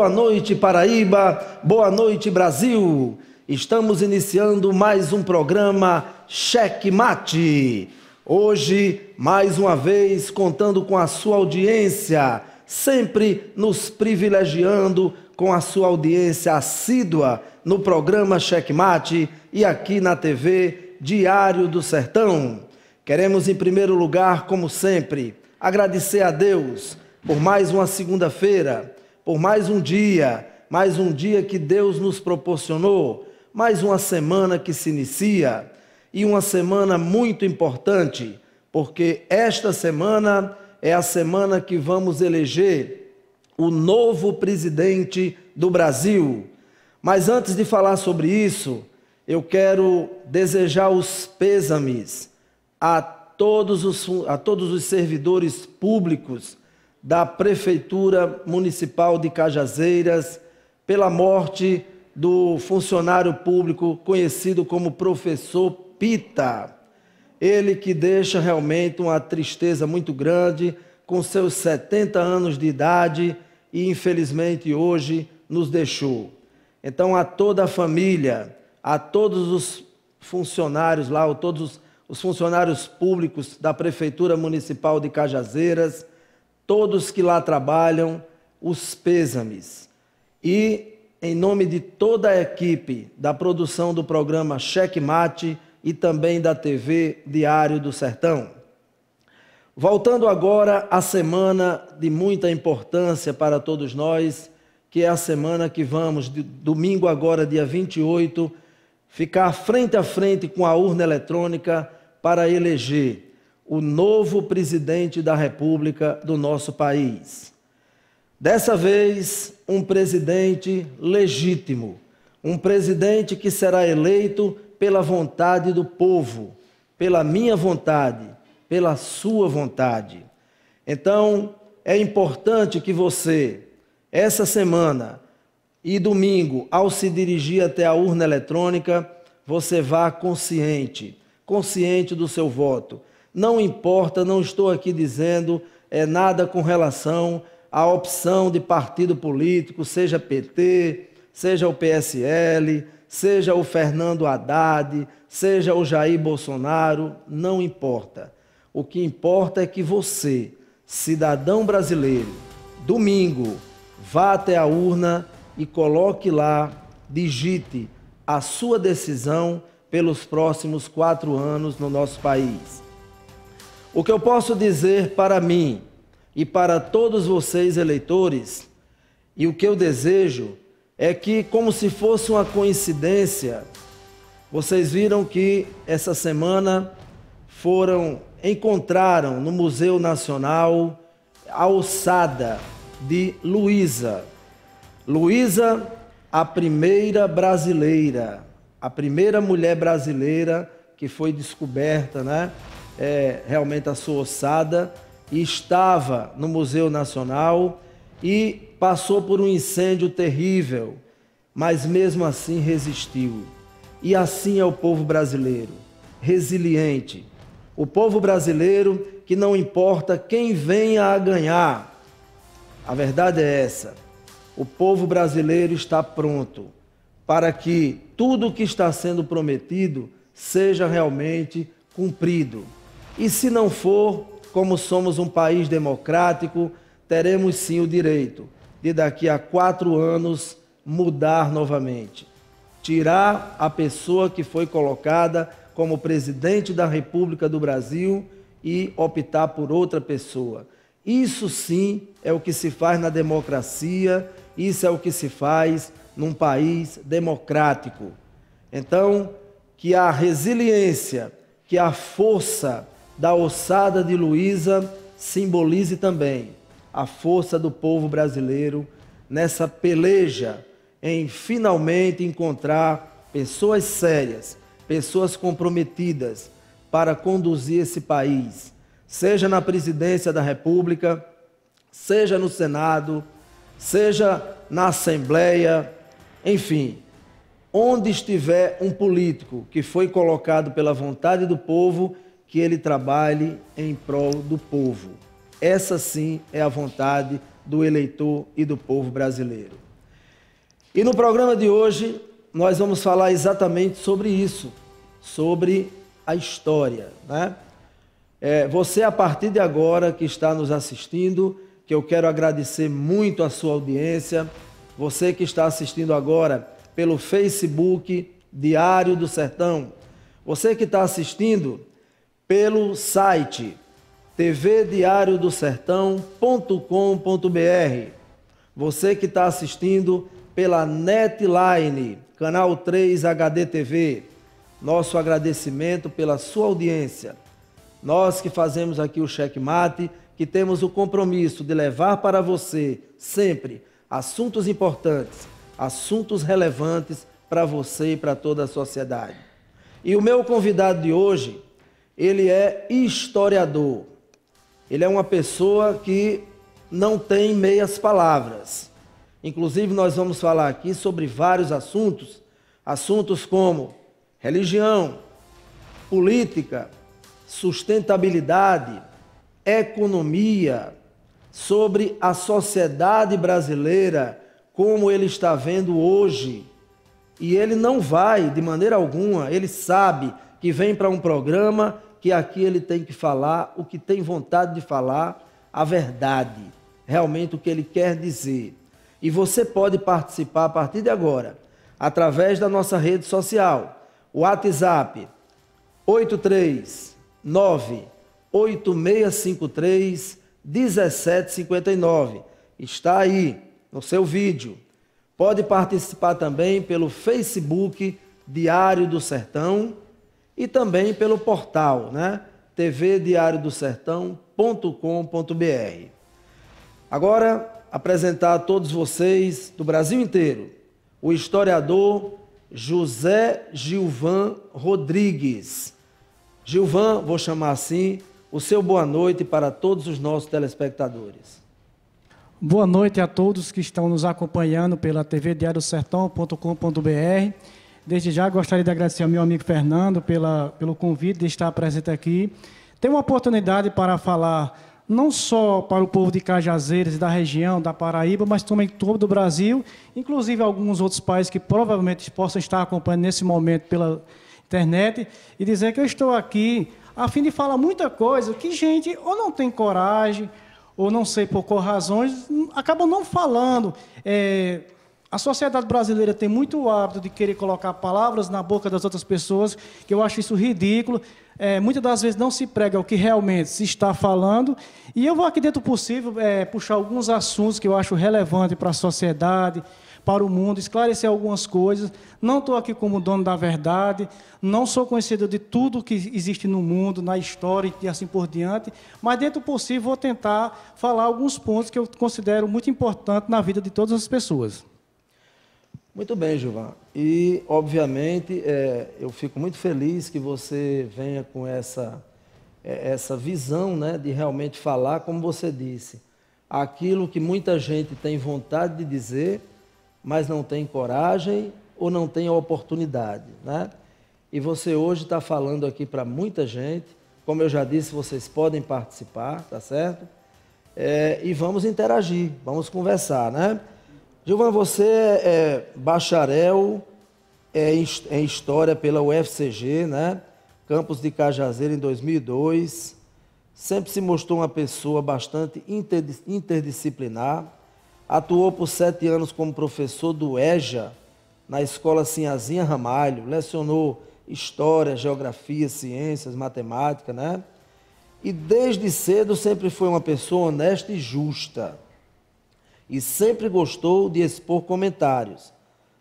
boa noite Paraíba, boa noite Brasil. Estamos iniciando mais um programa Cheque Mate. Hoje, mais uma vez, contando com a sua audiência, sempre nos privilegiando com a sua audiência assídua no programa Cheque Mate e aqui na TV Diário do Sertão. Queremos, em primeiro lugar, como sempre, agradecer a Deus por mais uma segunda-feira, por mais um dia que Deus nos proporcionou, mais uma semana que se inicia, e uma semana muito importante, porque esta semana é a semana que vamos eleger o novo presidente do Brasil. Mas antes de falar sobre isso, eu quero desejar os pêsames a todos os servidores públicos da Prefeitura Municipal de Cajazeiras pela morte do funcionário público conhecido como Professor Pita. Ele que deixa realmente uma tristeza muito grande com seus 70 anos de idade e infelizmente hoje nos deixou. Então a toda a família, a todos os funcionários lá, todos os funcionários públicos da Prefeitura Municipal de Cajazeiras, todos que lá trabalham, os pêsames. E, em nome de toda a equipe da produção do programa Cheque Mate e também da TV Diário do Sertão. Voltando agora à semana de muita importância para todos nós, que é a semana que vamos, domingo agora, dia 28, ficar frente a frente com a urna eletrônica para eleger o novo presidente da República do nosso país. Dessa vez, um presidente legítimo, um presidente que será eleito pela vontade do povo, pela minha vontade, pela sua vontade. Então, é importante que você, essa semana e domingo, ao se dirigir até a urna eletrônica, você vá consciente do seu voto. Não importa, não estou aqui dizendo nada com relação à opção de partido político, seja PT, seja o PSL, seja o Fernando Haddad, seja o Jair Bolsonaro, não importa. O que importa é que você, cidadão brasileiro, domingo, vá até a urna e coloque lá, digite a sua decisão pelos próximos 4 anos no nosso país. O que eu posso dizer para mim e para todos vocês eleitores, e o que eu desejo, é que, como se fosse uma coincidência, vocês viram que essa semana encontraram no Museu Nacional a ossada de Luísa. Luísa, a primeira brasileira, a primeira mulher brasileira que foi descoberta, né? Realmente a sua ossada, e estava no Museu Nacional e passou por um incêndio terrível, mas mesmo assim resistiu. E assim é o povo brasileiro, resiliente. O povo brasileiro que não importa quem venha a ganhar, a verdade é essa, o povo brasileiro está pronto para que tudo o que está sendo prometido seja realmente cumprido. E se não for, como somos um país democrático, teremos sim o direito de daqui a 4 anos mudar novamente. Tirar a pessoa que foi colocada como presidente da República do Brasil e optar por outra pessoa. Isso sim é o que se faz na democracia, isso é o que se faz num país democrático. Então, que a resiliência, que a força da ossada de Luísa simbolize também a força do povo brasileiro nessa peleja em finalmente encontrar pessoas sérias, pessoas comprometidas para conduzir esse país, seja na presidência da República, seja no Senado, seja na Assembleia, enfim, onde estiver um político que foi colocado pela vontade do povo, que ele trabalhe em prol do povo. Essa sim é a vontade do eleitor e do povo brasileiro. E no programa de hoje, nós vamos falar exatamente sobre isso, sobre a história, né? Você, a partir de agora, que está nos assistindo, que eu quero agradecer muito a sua audiência, você que está assistindo agora pelo Facebook Diário do Sertão, você que está assistindo pelo site tvdiariodosertão.com.br, você que está assistindo pela Netline, canal 3 HD TV, nosso agradecimento pela sua audiência. Nós que fazemos aqui o Checkmate, que temos o compromisso de levar para você sempre assuntos importantes, assuntos relevantes para você e para toda a sociedade. E o meu convidado de hoje, ele é historiador. Ele é uma pessoa que não tem meias palavras. Inclusive, nós vamos falar aqui sobre vários assuntos, assuntos como religião, política, sustentabilidade, economia, sobre a sociedade brasileira, como ele está vendo hoje. E ele não vai, de maneira alguma, ele sabe que vem para um programa que aqui ele tem que falar o que tem vontade de falar, a verdade, realmente o que ele quer dizer. E você pode participar a partir de agora, através da nossa rede social, o WhatsApp 839-8653-1759. Está aí no seu vídeo. Pode participar também pelo Facebook Diário do Sertão e também pelo portal, né? tvdiariodosertão.com.br. Agora, apresentar a todos vocês do Brasil inteiro o historiador José Gilvan Rodrigues. Gilvan, vou chamar assim, o seu boa noite para todos os nossos telespectadores. Boa noite a todos que estão nos acompanhando pela tvdiariodosertão.com.br. Desde já gostaria de agradecer ao meu amigo Fernando pelo convite de estar presente aqui. Tenho uma oportunidade para falar não só para o povo de Cajazeiras e da região, da Paraíba, mas também todo o Brasil, inclusive alguns outros países que provavelmente possam estar acompanhando nesse momento pela internet, e dizer que eu estou aqui a fim de falar muita coisa que gente ou não tem coragem, ou não sei por qual razões, acabam não falando. A sociedade brasileira tem muito o hábito de querer colocar palavras na boca das outras pessoas, que eu acho isso ridículo. Muitas das vezes não se prega o que realmente se está falando. E eu vou aqui, dentro do possível, puxar alguns assuntos que eu acho relevantes para a sociedade, para o mundo, esclarecer algumas coisas. Não estou aqui como dono da verdade, não sou conhecido de tudo que existe no mundo, na história e assim por diante, mas dentro do possível vou tentar falar alguns pontos que eu considero muito importantes na vida de todas as pessoas. Muito bem, Gilvan. E, obviamente, eu fico muito feliz que você venha com essa visão, né, de realmente falar, como você disse, aquilo que muita gente tem vontade de dizer, mas não tem coragem ou não tem a oportunidade, né? E você hoje está falando aqui para muita gente. Como eu já disse, vocês podem participar, tá certo? E vamos interagir, vamos conversar, né? Gilvan, você é bacharel em História pela UFCG, né? Campus de Cajazeira, em 2002. Sempre se mostrou uma pessoa bastante interdisciplinar. Atuou por 7 anos como professor do EJA, na Escola Sinhazinha Ramalho. Lecionou História, Geografia, Ciências, Matemática, né? E desde cedo sempre foi uma pessoa honesta e justa. E sempre gostou de expor comentários,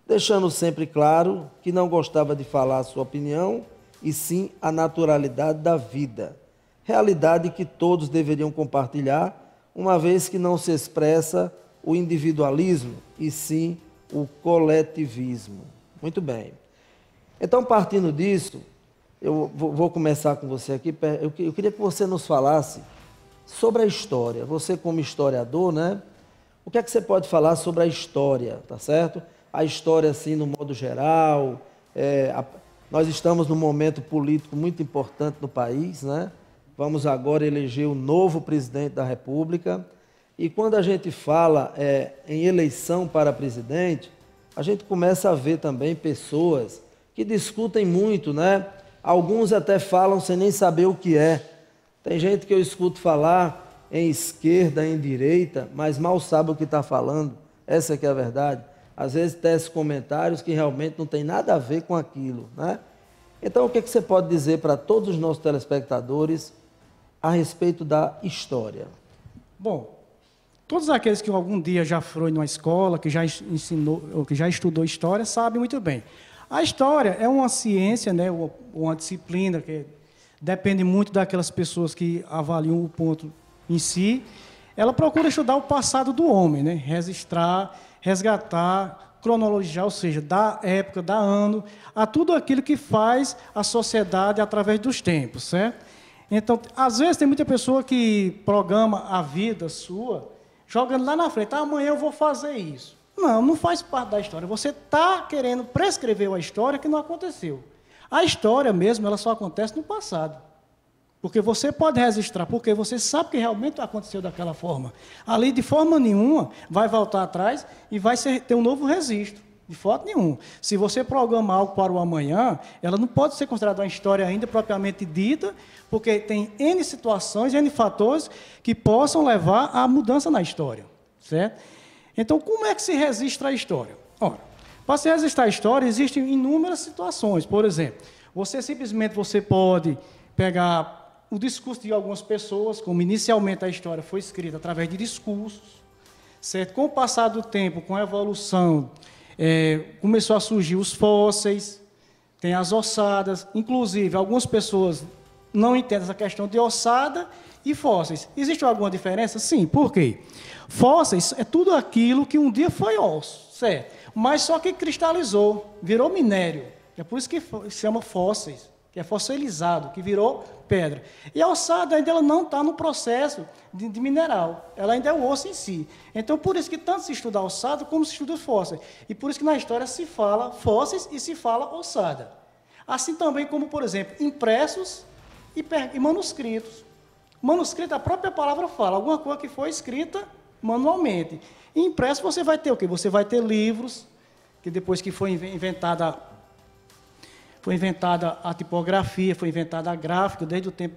deixando sempre claro que não gostava de falar a sua opinião, e sim a naturalidade da vida. Realidade que todos deveriam compartilhar, uma vez que não se expressa o individualismo, e sim o coletivismo. Muito bem. Então, partindo disso, eu vou começar com você aqui. Eu queria que você nos falasse sobre a história. Você, como historiador, né? O que é que você pode falar sobre a história, tá certo? A história, assim, no modo geral. Nós estamos num momento político muito importante no país, né? Vamos agora eleger o novo presidente da República. E quando a gente fala em eleição para presidente, a gente começa a ver também pessoas que discutem muito, né? Alguns até falam sem nem saber o que é. Tem gente que eu escuto falar em esquerda, em direita, mas mal sabe o que está falando. Essa que é a verdade. Às vezes tece comentários que realmente não tem nada a ver com aquilo, né? Então, o que você pode dizer para todos os nossos telespectadores a respeito da história? Bom, todos aqueles que algum dia já foram numa escola, que já ensinou, ou que já estudou história, sabem muito bem. A história é uma ciência, né, uma disciplina que depende muito daquelas pessoas que avaliam o ponto em si. Ela procura estudar o passado do homem, né, registrar, resgatar, cronologiar, ou seja, da época, da ano, a tudo aquilo que faz a sociedade através dos tempos, certo? Então, às vezes tem muita pessoa que programa a vida sua, jogando lá na frente, amanhã eu vou fazer isso. Não, não faz parte da história. Você está querendo prescrever uma história que não aconteceu. A história mesmo, ela só acontece no passado. Porque você pode registrar, porque você sabe que realmente aconteceu daquela forma. Ali, de forma nenhuma, vai voltar atrás e vai ter um novo registro. De forma nenhuma. Se você programa algo para o amanhã, ela não pode ser considerada uma história ainda propriamente dita, porque tem N situações, N fatores que possam levar à mudança na história. Certo? Então, como é que se registra a história? Ora, para se registrar a história, existem inúmeras situações. Por exemplo, você pode pegar o discurso de algumas pessoas, como inicialmente a história foi escrita através de discursos, certo? Com o passar do tempo, com a evolução, começou a surgir os fósseis, tem as ossadas, inclusive algumas pessoas não entendem essa questão de ossada e fósseis. Existe alguma diferença? Sim, por quê? Fósseis é tudo aquilo que um dia foi osso, certo? Mas só que cristalizou, virou minério. É por isso que se chama fósseis, que é fossilizado, que virou pedra. E a ossada ainda ela não está no processo de mineral, ela ainda é o osso em si. Então, por isso que tanto se estuda a ossada como se estuda os fósseis. E por isso que na história se fala fósseis e se fala ossada. Assim também como, por exemplo, impressos e manuscritos. Manuscrito, a própria palavra fala, alguma coisa que foi escrita manualmente. E impresso você vai ter o quê? Você vai ter livros, que depois que foi inventada a tipografia, foi inventada a gráfica, desde o tempo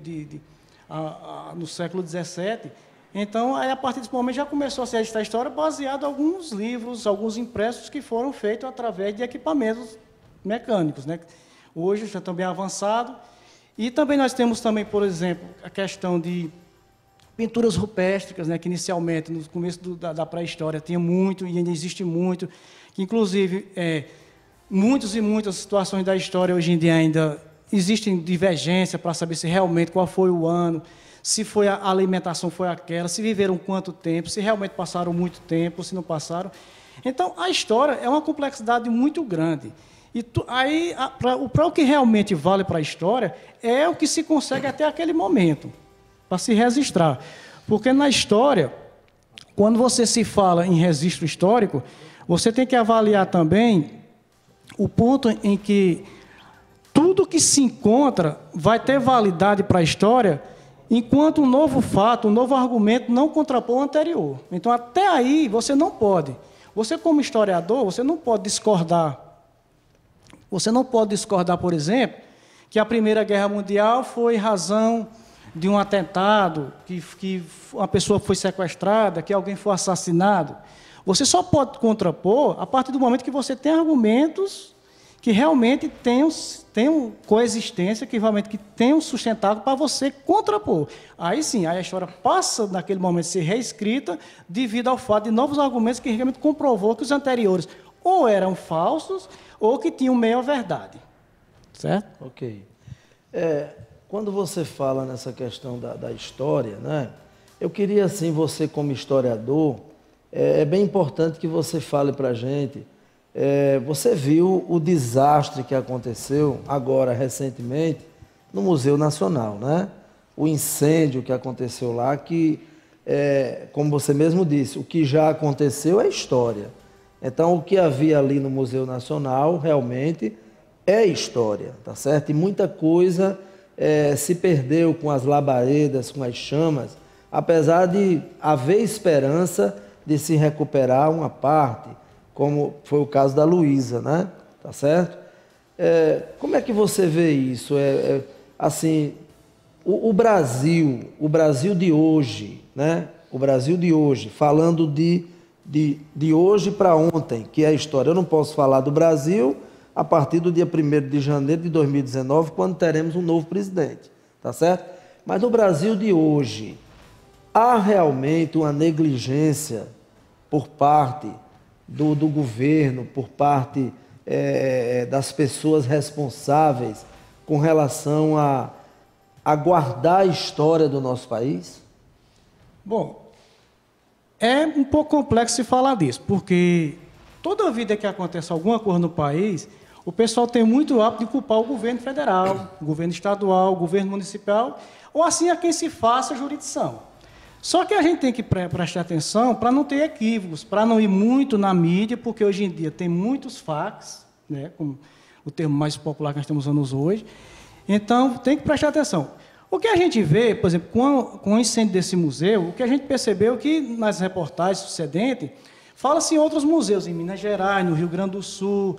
no século XVII. Então, aí, a partir desse momento, já começou a se registrar a história baseado em alguns livros, alguns impressos que foram feitos através de equipamentos mecânicos, né? Hoje já também é avançado. E também nós temos também, por exemplo, a questão de pinturas rupestres, né, que inicialmente, no começo da pré-história, tinha muito, e ainda existe muito, que inclusive muitas e muitas situações da história hoje em dia ainda existem divergência para saber se realmente qual foi o ano, se foi a alimentação foi aquela, se viveram quanto tempo, se realmente passaram muito tempo, se não passaram. Então, a história é uma complexidade muito grande. E para o que realmente vale para a história é o que se consegue até aquele momento, para se registrar. Porque na história, quando você se fala em registro histórico, você tem que avaliar também o ponto em que tudo que se encontra vai ter validade para a história, enquanto um novo fato, um novo argumento não contrapõe o anterior. Então, até aí, você não pode. Você, como historiador, você não pode discordar. Você não pode discordar, por exemplo, que a Primeira Guerra Mundial foi razão de um atentado, que uma pessoa foi sequestrada, que alguém foi assassinado. Você só pode contrapor a partir do momento que você tem argumentos que realmente tenham coexistência, que realmente que tenham sustentado para você contrapor. Aí sim, aí a história passa, naquele momento, a ser reescrita devido ao fato de novos argumentos que realmente comprovou que os anteriores ou eram falsos ou que tinham meia verdade. Certo? Ok. Quando você fala nessa questão da história, né, eu queria, assim, você como historiador, é bem importante que você fale para a gente. Você viu o desastre que aconteceu agora, recentemente, no Museu Nacional, né? O incêndio que aconteceu lá, que, como você mesmo disse, o que já aconteceu é história. Então, o que havia ali no Museu Nacional, realmente, é história, tá certo? E muita coisa se perdeu com as labaredas, com as chamas, apesar de haver esperança de se recuperar uma parte, como foi o caso da Luísa, né? Tá certo? Como é que você vê isso? Assim, o Brasil de hoje, né? O Brasil de hoje, falando de hoje para ontem, que é a história. Eu não posso falar do Brasil a partir do dia 1º de janeiro de 2019, quando teremos um novo presidente, tá certo? Mas no Brasil de hoje, há realmente uma negligência por parte do governo, por parte das pessoas responsáveis com relação a guardar a história do nosso país? Bom, é um pouco complexo se falar disso, porque toda vida que acontece alguma coisa no país, o pessoal tem muito hábito de culpar o governo federal, o governo estadual, o governo municipal, ou assim a quem se faça jurisdição. Só que a gente tem que prestar atenção para não ter equívocos, para não ir muito na mídia, porque hoje em dia tem muitos fax, né, como o termo mais popular que nós estamos usando hoje. Então, tem que prestar atenção. O que a gente vê, por exemplo, com o incêndio desse museu, o que a gente percebeu que nas reportagens sucedentes, fala-se em outros museus, em Minas Gerais, no Rio Grande do Sul,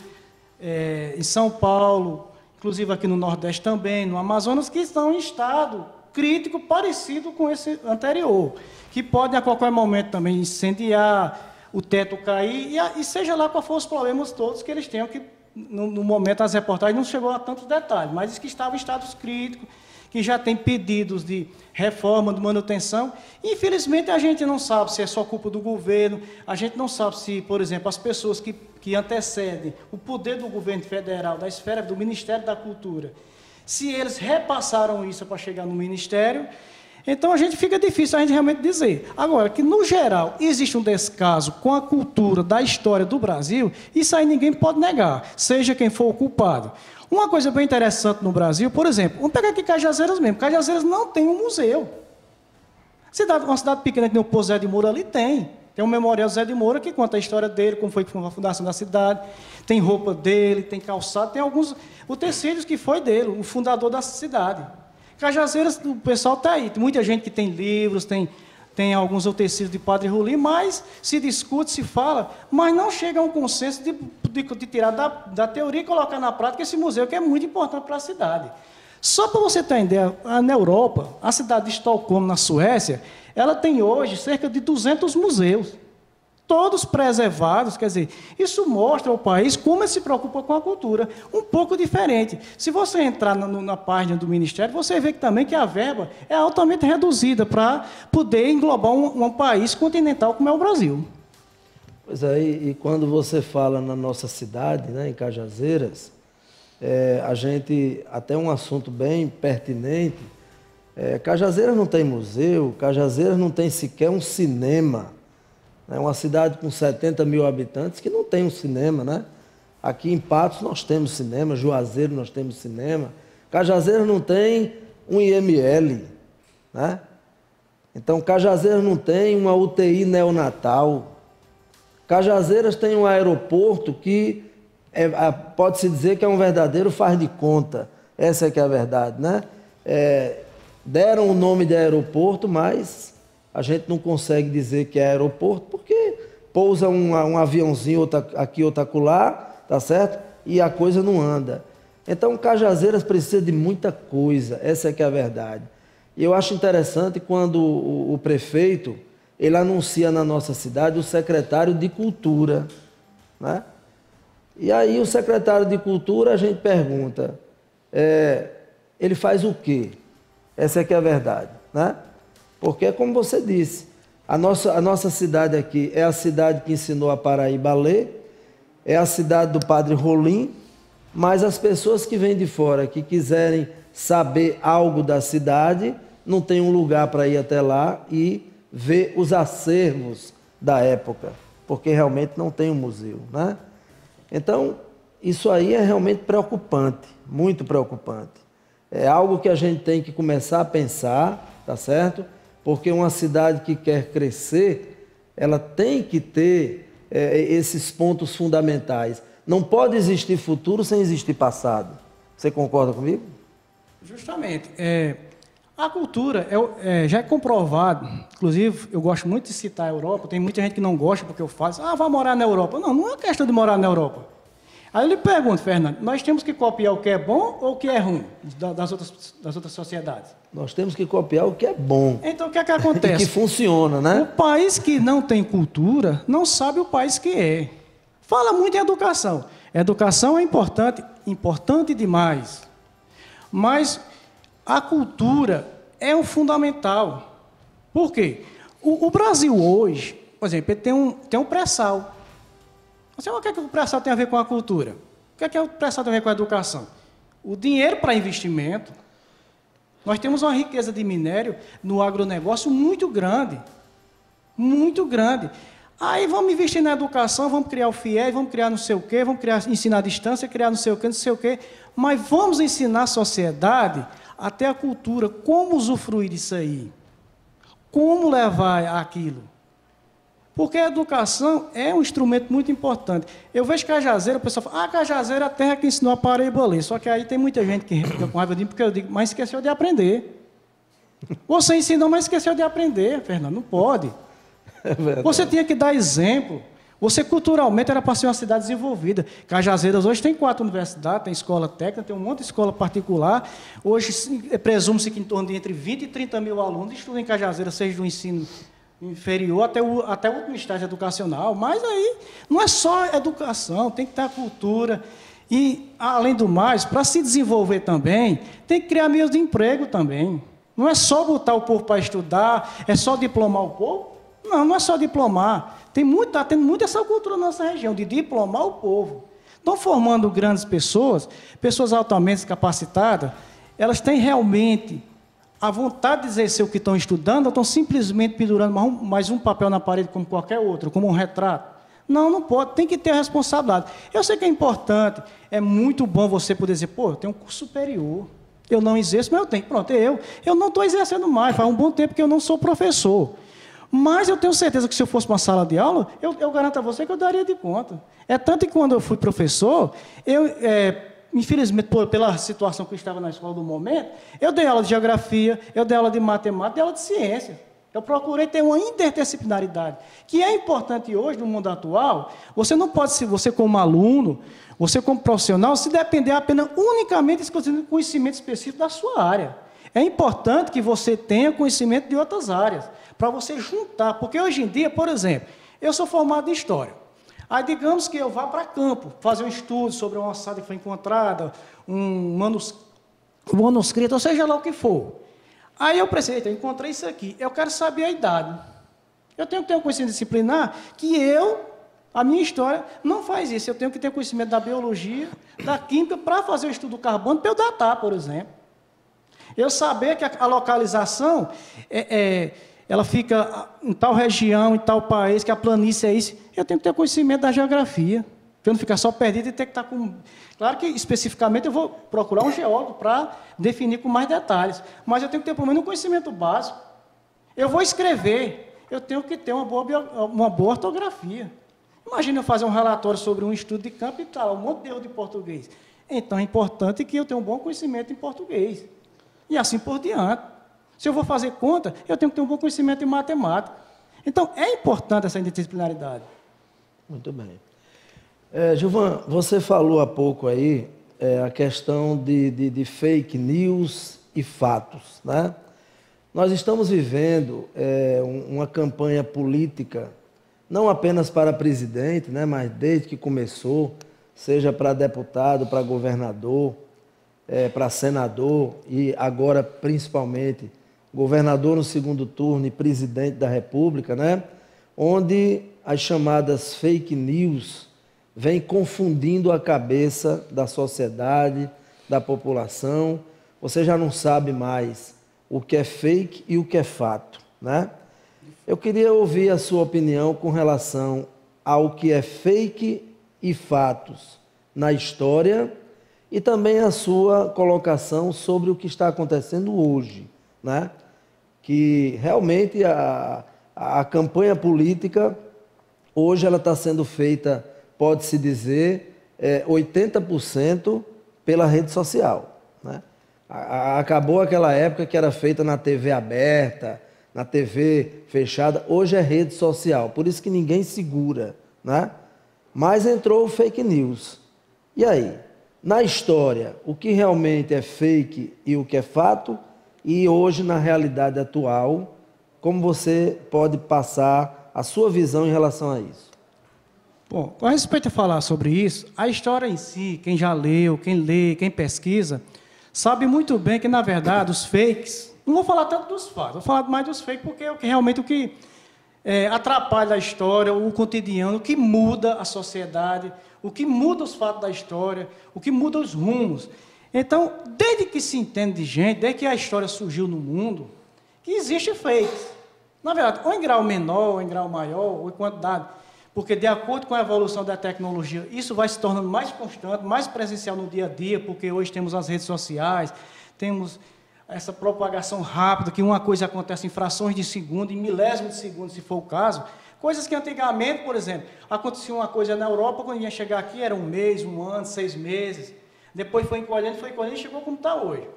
em São Paulo, inclusive aqui no Nordeste também, no Amazonas, que estão em estado crítico parecido com esse anterior, que podem a qualquer momento também incendiar, o teto cair, e seja lá qual for os problemas todos que eles tenham, que no momento as reportagens não chegou a tantos detalhes, mas diz que estavam em estados críticos, que já tem pedidos de reforma, de manutenção. Infelizmente, a gente não sabe se é só culpa do governo, a gente não sabe se, por exemplo, as pessoas que antecedem o poder do governo federal, da esfera do Ministério da Cultura, se eles repassaram isso para chegar no Ministério. Então, a gente fica difícil a gente realmente dizer. Agora, que no geral existe um descaso com a cultura da história do Brasil, isso aí ninguém pode negar, seja quem for o culpado. Uma coisa bem interessante no Brasil, por exemplo, vamos pegar aqui Cajazeiras mesmo. Cajazeiras não tem um museu. Uma cidade pequena que nem o Poço Zé de Moura ali tem. Tem um memorial Zé de Moura que conta a história dele, como foi a fundação da cidade. Tem roupa dele, tem calçado, tem alguns utensílios que foi dele, o fundador da cidade. Cajazeiras, o pessoal está aí. Tem muita gente que tem livros, tem alguns utensílios de Padre Rolim, mas se discute, se fala, mas não chega a um consenso de tirar da teoria e colocar na prática esse museu, que é muito importante para a cidade. Só para você ter uma ideia, na Europa, a cidade de Estocolmo, na Suécia, ela tem hoje cerca de 200 museus, todos preservados. Quer dizer, isso mostra ao país como ele se preocupa com a cultura, um pouco diferente. Se você entrar na página do Ministério, você vê também que a verba é altamente reduzida para poder englobar um país continental como é o Brasil. Pois é, e quando você fala na nossa cidade, né, em Cajazeiras, a gente, até um assunto bem pertinente, Cajazeiras não tem museu, Cajazeiras não tem sequer um cinema. É uma cidade com 70 mil habitantes que não tem um cinema, né? Aqui em Patos nós temos cinema, Juazeiro nós temos cinema, Cajazeiras não tem um IML, né? Então Cajazeiras não tem uma UTI neonatal. Cajazeiras tem um aeroporto que pode-se dizer que é um verdadeiro faz de conta. Essa é que é a verdade, né? Deram o nome de aeroporto, mas a gente não consegue dizer que é aeroporto, porque pousa um aviãozinho aqui, outro acolá, tá certo? E a coisa não anda. Então, Cajazeiras precisa de muita coisa, essa é que é a verdade. E eu acho interessante quando o prefeito, ele anuncia na nossa cidade o secretário de Cultura, né? E aí o secretário de Cultura, a gente pergunta, ele faz o quê? Essa é que é a verdade, né? Porque, como você disse, a nossa cidade aqui é a cidade que ensinou a Paraíba a ler, é a cidade do Padre Rolim, mas as pessoas que vêm de fora, que quiserem saber algo da cidade, não tem um lugar para ir até lá e ver os acervos da época, porque realmente não tem um museu, né? Então, isso aí é realmente preocupante, muito preocupante. É algo que a gente tem que começar a pensar, tá certo? Porque uma cidade que quer crescer, ela tem que ter esses pontos fundamentais. Não pode existir futuro sem existir passado. Você concorda comigo? Justamente. A cultura já é comprovado, inclusive eu gosto muito de citar a Europa, tem muita gente que não gosta porque eu falo, vai morar na Europa. Não, não é questão de morar na Europa. Aí eu lhe pergunto, Fernando, nós temos que copiar o que é bom ou o que é ruim das outras sociedades? Nós temos que copiar o que é bom. Então o que é que acontece? E que funciona, né? O país que não tem cultura não sabe o país que é. Fala muito em educação. Educação é importante, importante demais. Mas a cultura é o fundamental. Por quê? O Brasil hoje, por exemplo, ele tem um pré-sal. Você sabe o que o pré-sal tem a ver com a cultura? O que o pré-sal tem a ver com a educação? O dinheiro para investimento. Nós temos uma riqueza de minério no agronegócio muito grande. Muito grande. Aí vamos investir na educação, vamos criar o FIES, vamos criar não sei o quê, vamos ensinar à distância, criar não sei o quê, não sei o quê. Mas vamos ensinar a sociedade até a cultura, como usufruir disso aí. Como levar aquilo. Porque a educação é um instrumento muito importante. Eu vejo Cajazeira, o pessoal fala, Cajazeira é a terra que ensinou a Paraíba a ler. Só que aí tem muita gente que fica com raiva de mim, porque eu digo, mas esqueceu de aprender. Você ensinou, mas esqueceu de aprender, Fernando, não pode. Você tinha que dar exemplo. Você culturalmente era para ser uma cidade desenvolvida. Cajazeiras hoje tem 4 universidades, tem escola técnica, tem um monte de escola particular. Hoje presume-se que em torno de entre 20 e 30 mil alunos estudam em Cajazeiras, seja do ensino inferior até o último estágio educacional. Mas aí não é só educação, tem que ter a cultura. E, além do mais, para se desenvolver também, tem que criar meios de emprego também. Não é só botar o povo para estudar, é só diplomar o povo. Não, não é só diplomar. Está tendo muito essa cultura na nossa região, de diplomar o povo. Estão formando grandes pessoas, pessoas altamente capacitadas, elas têm realmente a vontade de exercer o que estão estudando, ou estão simplesmente pendurando mais um papel na parede como qualquer outro, como um retrato. Não, não pode, tem que ter a responsabilidade. Eu sei que é importante, é muito bom você poder dizer, eu tenho um curso superior, eu não exerço, mas eu tenho, pronto, eu não estou exercendo mais, faz um bom tempo que eu não sou professor. Mas eu tenho certeza que se eu fosse para uma sala de aula, eu garanto a você que eu daria de conta. É tanto que quando eu fui professor, infelizmente, pela situação que eu estava na escola do momento, eu dei aula de geografia, eu dei aula de matemática, dei aula de ciência. Eu procurei ter uma interdisciplinaridade, que é importante hoje, no mundo atual. Você não pode, você como aluno, você como profissional, se depender apenas unicamente do conhecimento específico da sua área. É importante que você tenha conhecimento de outras áreas, para você juntar. Porque hoje em dia, por exemplo, eu sou formado em História. Aí digamos que eu vá para campo, fazer um estudo sobre uma ossada que foi encontrada, um manuscrito, ou seja lá o que for. Aí eu encontrei isso aqui, eu quero saber a idade. Eu tenho que ter um conhecimento disciplinar que a minha história não faz isso. Eu tenho que ter conhecimento da biologia, da química, para fazer o estudo do carbono, para eu datar, por exemplo. Eu saber que a localização ela fica em tal região, em tal país, que a planície é isso. Eu tenho que ter conhecimento da geografia, para eu não ficar só perdido e ter que estar com... Claro que, especificamente, eu vou procurar um geólogo para definir com mais detalhes, mas eu tenho que ter, pelo menos, um conhecimento básico. Eu vou escrever, eu tenho que ter uma boa ortografia. Imagina eu fazer um relatório sobre um estudo de campo e tal, um monte de erro de português. Então, é importante que eu tenha um bom conhecimento em português. E assim por diante. Se eu vou fazer conta, eu tenho que ter um bom conhecimento em matemática. Então, é importante essa interdisciplinaridade. Muito bem. Gilvan, você falou há pouco aí a questão de fake news e fatos, né? Nós estamos vivendo uma campanha política, não apenas para presidente, né, mas desde que começou, seja para deputado, para governador, para senador e agora principalmente governador no segundo turno e presidente da República, né? Onde as chamadas fake news vêm confundindo a cabeça da sociedade, da população. Você já não sabe mais o que é fake e o que é fato, né? Eu queria ouvir a sua opinião com relação ao que é fake e fatos na história e também a sua colocação sobre o que está acontecendo hoje, né? Que realmente a campanha política, hoje ela está sendo feita, pode-se dizer, 80% pela rede social, né? Acabou aquela época que era feita na TV aberta, na TV fechada. Hoje é rede social, por isso que ninguém segura, né? Mas entrou o fake news. E aí? Na história, o que realmente é fake e o que é fato? E hoje, na realidade atual, como você pode passar a sua visão em relação a isso? Bom, com respeito a falar sobre isso, a história em si, quem já leu, quem lê, quem pesquisa, sabe muito bem que, na verdade, os fakes, não vou falar tanto dos fatos, vou falar mais dos fakes, porque é realmente o que atrapalha a história, o cotidiano, o que muda a sociedade, o que muda os fatos da história, o que muda os rumos. Então, desde que se entende de gente, desde que a história surgiu no mundo, que existe fakes. Na verdade, ou em grau menor, ou em grau maior, ou em quantidade. Porque, de acordo com a evolução da tecnologia, isso vai se tornando mais constante, mais presencial no dia a dia, porque hoje temos as redes sociais, temos essa propagação rápida, que uma coisa acontece em frações de segundo, em milésimos de segundo, se for o caso. Coisas que antigamente, por exemplo, acontecia uma coisa na Europa, quando ia chegar aqui era 1 mês, 1 ano, 6 meses. Depois foi encolhendo e chegou como está hoje.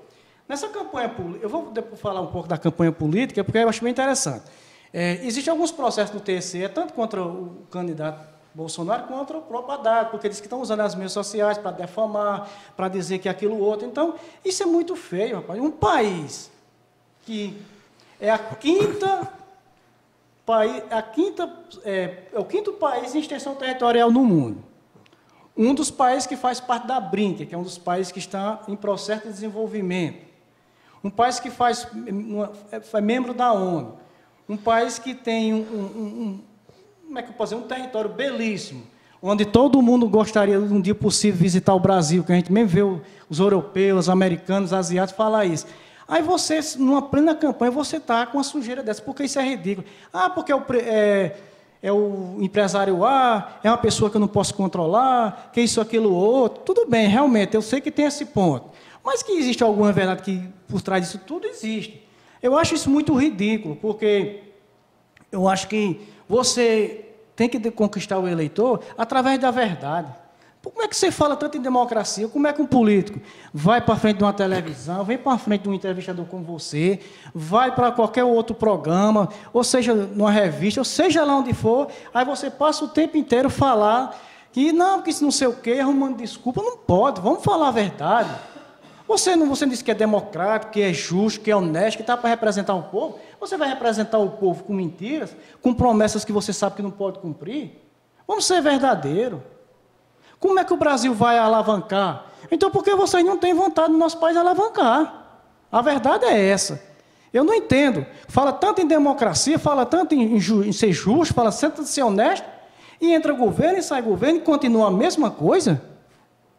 Nessa campanha política, eu vou depois falar um pouco da campanha política, porque eu acho bem interessante. Existem alguns processos no TSE, tanto contra o candidato Bolsonaro, quanto contra o próprio Haddad, porque eles que estão usando as mídias sociais para defamar, para dizer que aquilo outro. Então, isso é muito feio, rapaz. Um país que é o quinto país em extensão territorial no mundo. Um dos países que faz parte da BRIC, que é um dos países que está em processo de desenvolvimento. Um país que é membro da ONU. Um país que tem como é que eu posso dizer, um território belíssimo, onde todo mundo gostaria, um dia possível, visitar o Brasil, que a gente mesmo vê os europeus, os americanos, os asiáticos falar isso. Aí você, numa plena campanha, você está com uma sujeira dessa, porque isso é ridículo. Porque é o empresário A, é uma pessoa que eu não posso controlar, que isso, aquilo, outro. Tudo bem, realmente, eu sei que tem esse ponto. Mas que existe alguma verdade que por trás disso tudo existe. Eu acho isso muito ridículo, porque eu acho que você tem que conquistar o eleitor através da verdade. Como é que você fala tanto em democracia? Como é que um político vai para frente de uma televisão, vem para frente de um entrevistador como você, vai para qualquer outro programa, ou seja, numa revista, ou seja lá onde for, aí você passa o tempo inteiro falar que não, que isso não sei o quê, arrumando desculpa. Não pode, vamos falar a verdade. Você disse que é democrático, que é justo, que é honesto, que está para representar o povo. Você vai representar o povo com mentiras, com promessas que você sabe que não pode cumprir? Vamos ser verdadeiros. Como é que o Brasil vai alavancar? Então, por que vocês não têm vontade no nosso país alavancar? A verdade é essa. Eu não entendo. Fala tanto em democracia, fala tanto em ser justo, fala tanto em ser honesto, e entra governo e sai governo e continua a mesma coisa?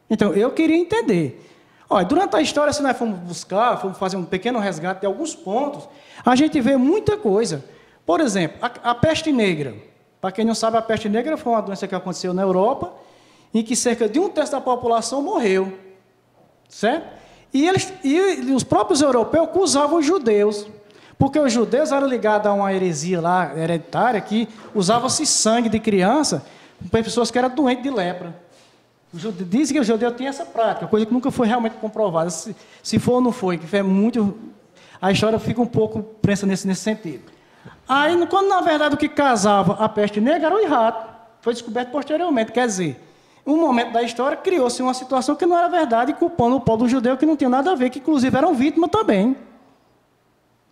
Então, eu queria entender. Olha, durante a história, se nós fomos fazer um pequeno resgate de alguns pontos, a gente vê muita coisa. Por exemplo, a peste negra. Para quem não sabe, a peste negra foi uma doença que aconteceu na Europa, em que cerca de 1/3 da população morreu. Certo? E os próprios europeus acusavam os judeus, porque os judeus eram ligados a uma heresia lá, hereditária, que usava-se sangue de criança para pessoas que eram doentes de lepra. Dizem que o judeu tinha essa prática, coisa que nunca foi realmente comprovada. Se for ou não foi, que é muito... A história fica um pouco prensa nesse sentido. Aí, quando na verdade o que casava a peste negra era o rato, foi descoberto posteriormente. Quer dizer, em um momento da história criou-se uma situação que não era verdade, culpando o povo judeu, que não tinha nada a ver, que inclusive eram vítimas também.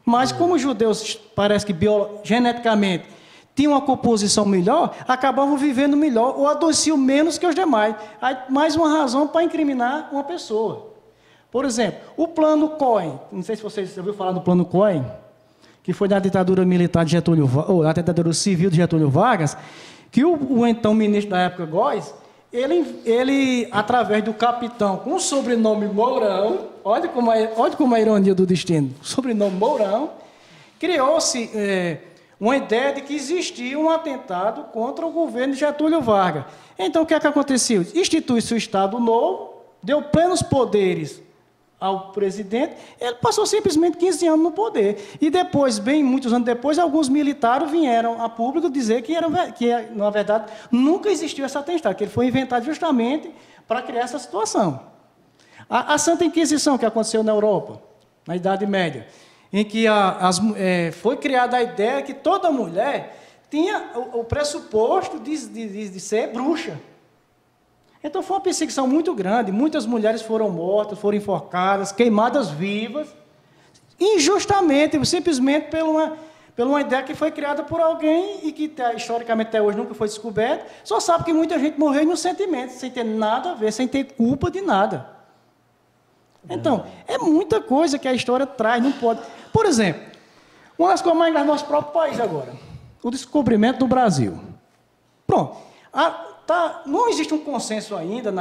Mas como os judeus, parece que geneticamente tinham uma composição melhor, acabavam vivendo melhor ou adoeciam menos que os demais. Aí, mais uma razão para incriminar uma pessoa. Por exemplo, o plano Cohen, não sei se vocês já ouviram falar do plano Cohen, que foi da ditadura militar de Getúlio, ou da ditadura civil de Getúlio Vargas, que o então ministro da época, Góes, ele, através do capitão com o sobrenome Mourão, olha como é a ironia do destino, o sobrenome Mourão, criou-se uma ideia de que existia um atentado contra o governo de Getúlio Vargas. Então, o que é que aconteceu? Institui-se o Estado Novo, deu plenos poderes ao presidente, ele passou simplesmente 15 anos no poder. E depois, bem muitos anos depois, alguns militares vieram a público dizer que, na verdade, nunca existiu esse atentado, que ele foi inventado justamente para criar essa situação. A Santa Inquisição, que aconteceu na Europa, na Idade Média, em que foi criada a ideia que toda mulher tinha o pressuposto de ser bruxa. Então foi uma perseguição muito grande, muitas mulheres foram mortas, foram enforcadas, queimadas vivas, injustamente, simplesmente pela uma ideia que foi criada por alguém e que, historicamente, até hoje nunca foi descoberta. Só sabe que muita gente morreu inocentemente, sem ter nada a ver, sem ter culpa de nada. Então, é muita coisa que a história traz, não pode... Por exemplo, uma das coisas mais graves do nosso próprio país agora, o descobrimento do Brasil. Pronto. Não existe um consenso ainda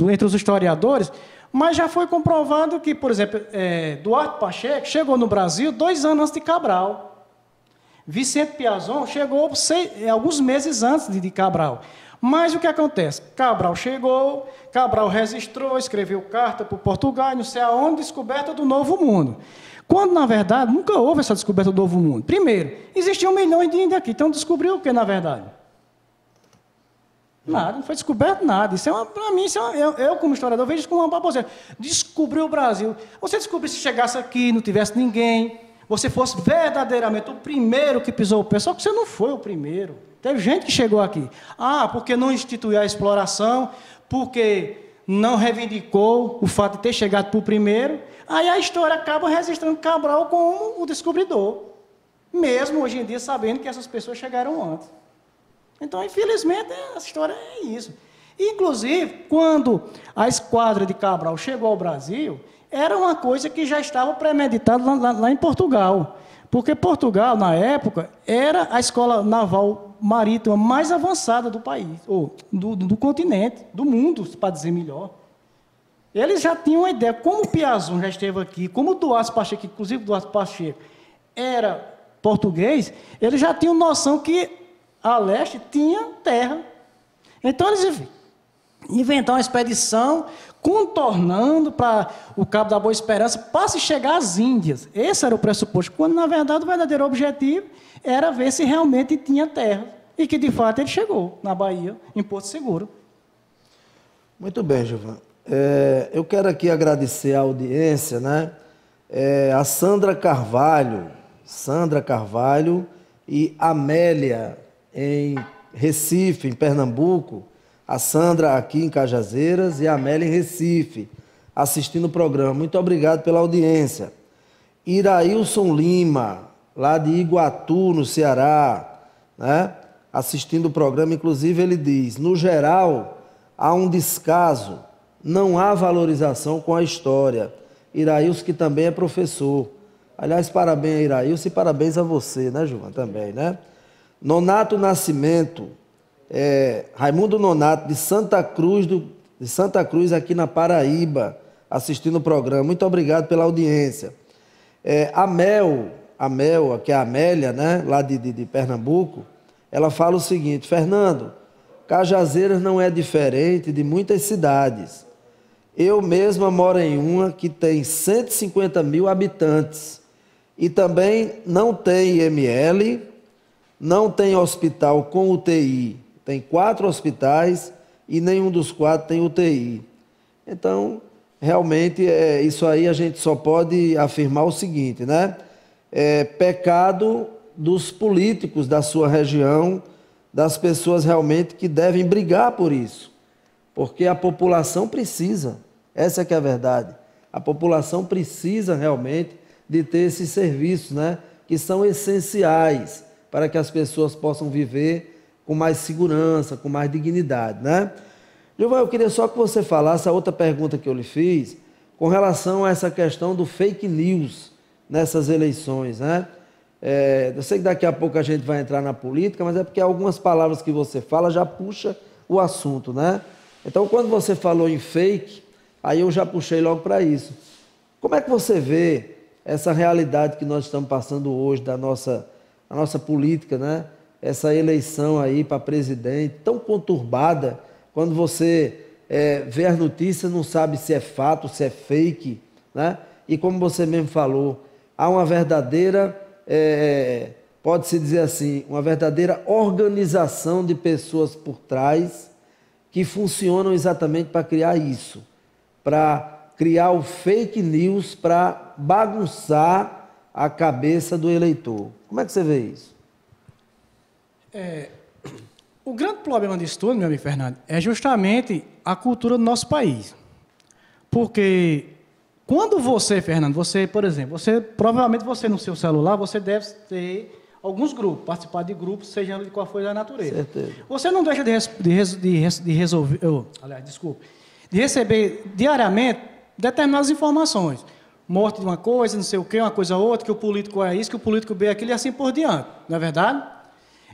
entre os historiadores, mas já foi comprovado que, por exemplo, Duarte Pacheco chegou no Brasil 2 anos antes de Cabral. Vicente Piazon chegou alguns meses antes de Cabral. Mas o que acontece? Cabral chegou, Cabral registrou, escreveu carta para Portugal, não sei aonde, descoberta do Novo Mundo. Quando, na verdade, nunca houve essa descoberta do Novo Mundo. Primeiro, existiam milhões de índios aqui, então descobriu o que, na verdade? Nada, não foi descoberto nada. Para mim, eu como historiador, vejo isso como uma baboseira. Descobriu o Brasil. Você descobriu se chegasse aqui, não tivesse ninguém, você fosse verdadeiramente o primeiro que pisou o pé, só que você não foi o primeiro. Teve gente que chegou aqui. Porque não instituiu a exploração, porque não reivindicou o fato de ter chegado por primeiro. Aí a história acaba registrando Cabral como o descobridor. Mesmo hoje em dia sabendo que essas pessoas chegaram antes. Então, infelizmente, essa história é isso. Inclusive, quando a esquadra de Cabral chegou ao Brasil, era uma coisa que já estava premeditada lá em Portugal. Porque Portugal, na época, era a escola naval marítima mais avançada do país, ou do continente, do mundo, para dizer melhor. Eles já tinham uma ideia, como o Piazon já esteve aqui, como o Duarte Pacheco, inclusive o Duarte Pacheco, era português, eles já tinham noção que a leste tinha terra. Então, eles inventaram uma expedição contornando para o Cabo da Boa Esperança para se chegar às Índias. Esse era o pressuposto, quando, na verdade, o verdadeiro objetivo era ver se realmente tinha terra. E que, de fato, ele chegou na Bahia, em Porto Seguro. Muito bem, Gilvan. Eu quero aqui agradecer a audiência, né? A Sandra Carvalho e Amélia, em Recife, em Pernambuco, a Sandra aqui em Cajazeiras e a Amélia em Recife, assistindo o programa. Muito obrigado pela audiência. Irailson Lima, lá de Iguatu, no Ceará, né? Assistindo o programa, inclusive ele diz, no geral, há um descaso, não há valorização com a história. Irailson, que também é professor. Aliás, parabéns a Irailson e parabéns a você, né, Gilvan, também, né? Nonato Nascimento, Raimundo Nonato, de Santa Cruz, aqui na Paraíba, assistindo o programa. Muito obrigado pela audiência. A Mel, que é a Amélia, né, lá de Pernambuco, ela fala o seguinte: Fernando, Cajazeiras não é diferente de muitas cidades. Eu mesma moro em uma que tem 150 mil habitantes e também não tem IML, não tem hospital com UTI. Tem 4 hospitais e nenhum dos 4 tem UTI. Então, realmente, isso aí a gente só pode afirmar o seguinte, né? Pecado dos políticos da sua região, das pessoas realmente que devem brigar por isso. Porque a população precisa, essa é que é a verdade. A população precisa realmente de ter esses serviços, né? Que são essenciais para que as pessoas possam viver com mais segurança, com mais dignidade, né? Gilvan, eu queria só que você falasse a outra pergunta que eu lhe fiz, com relação a essa questão do fake news nessas eleições, né? Eu sei que daqui a pouco a gente vai entrar na política, mas é porque algumas palavras que você fala já puxa o assunto, né? Então, quando você falou em fake, aí eu já puxei logo para isso. Como é que você vê essa realidade que nós estamos passando hoje da nossa política, né? Essa eleição aí para presidente, tão conturbada, quando você vê as notícias, não sabe se é fato, se é fake, né? E como você mesmo falou, há uma verdadeira, pode-se dizer assim, uma verdadeira organização de pessoas por trás que funcionam exatamente para criar isso, para criar o fake news para bagunçar a cabeça do eleitor. Como é que você vê isso? O grande problema disso tudo, meu amigo Fernando, é justamente a cultura do nosso país. Porque quando você, Fernando, por exemplo, provavelmente no seu celular, você deve ter alguns grupos, participar de grupos, seja de qual for a natureza. Certeza. Você não deixa de receber diariamente determinadas informações. Morte de uma coisa, não sei o quê, uma coisa outra, que o político é isso, que o político B é aquilo e assim por diante. Não é verdade?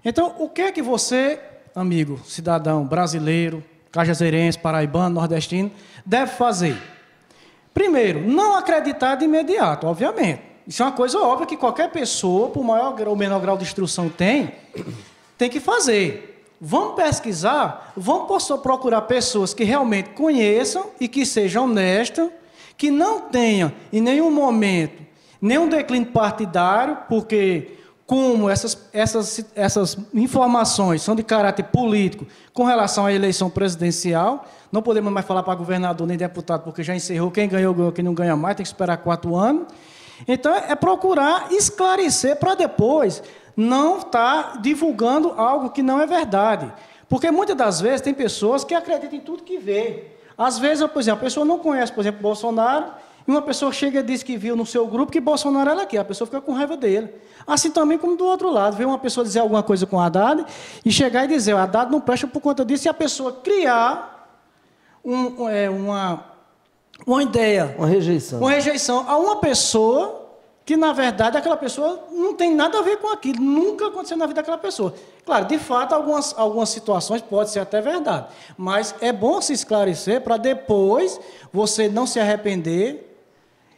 Então, o que é que você, amigo, cidadão brasileiro, cajazeirense, paraibano, nordestino, deve fazer? Primeiro, não acreditar de imediato, obviamente. Isso é uma coisa óbvia que qualquer pessoa, por maior ou menor grau de instrução tem que fazer. Vamos pesquisar, vamos procurar pessoas que realmente conheçam e que sejam honestas, que não tenham em nenhum momento nenhum declínio partidário, porque como essas informações são de caráter político com relação à eleição presidencial, não podemos mais falar para governador nem deputado, porque já encerrou, quem ganhou, ganhou, quem não ganha mais, tem que esperar 4 anos. Então, é procurar esclarecer para depois não estar divulgando algo que não é verdade. Porque muitas das vezes tem pessoas que acreditam em tudo que vê. Às vezes, por exemplo, a pessoa não conhece, por exemplo, Bolsonaro, e uma pessoa chega e diz que viu no seu grupo que Bolsonaro era aqui, a pessoa fica com raiva dele. Assim também como do outro lado, vê uma pessoa dizer alguma coisa com o Haddad e chegar e dizer, o Haddad não presta por conta disso, e a pessoa criar uma ideia. Uma rejeição. Uma rejeição a uma pessoa que, na verdade, aquela pessoa não tem nada a ver com aquilo, nunca aconteceu na vida daquela pessoa. Claro, de fato, algumas situações pode ser até verdade, mas é bom se esclarecer para depois você não se arrepender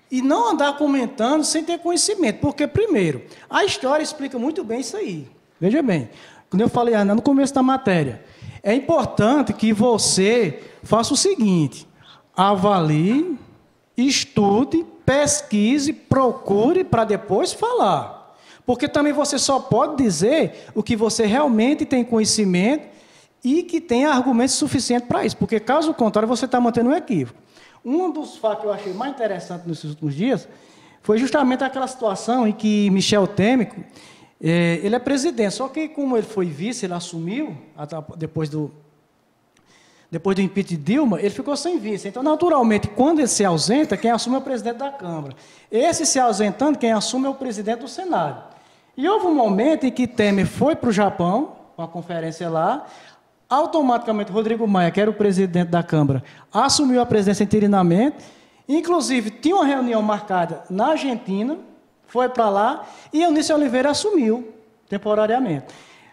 e não andar comentando sem ter conhecimento, porque, primeiro, a história explica muito bem isso aí. Veja bem, quando eu falei no começo da matéria, é importante que você faça o seguinte, avalie, estude, pesquise, procure para depois falar. Porque também você só pode dizer o que você realmente tem conhecimento e que tem argumentos suficientes para isso. Porque, caso contrário, você está mantendo um equívoco. Um dos fatos que eu achei mais interessante nesses últimos dias foi justamente aquela situação em que Michel Temer, ele é presidente, só que como ele foi vice, ele assumiu, depois do impeachment de Dilma, ele ficou sem vice. Então, naturalmente, quando ele se ausenta, quem assume é o presidente da Câmara. Esse se ausentando, quem assume é o presidente do Senado. E houve um momento em que Temer foi para o Japão, uma conferência lá, automaticamente Rodrigo Maia, que era o presidente da Câmara, assumiu a presidência interinamente, inclusive tinha uma reunião marcada na Argentina, foi para lá, e Eunice Oliveira assumiu temporariamente.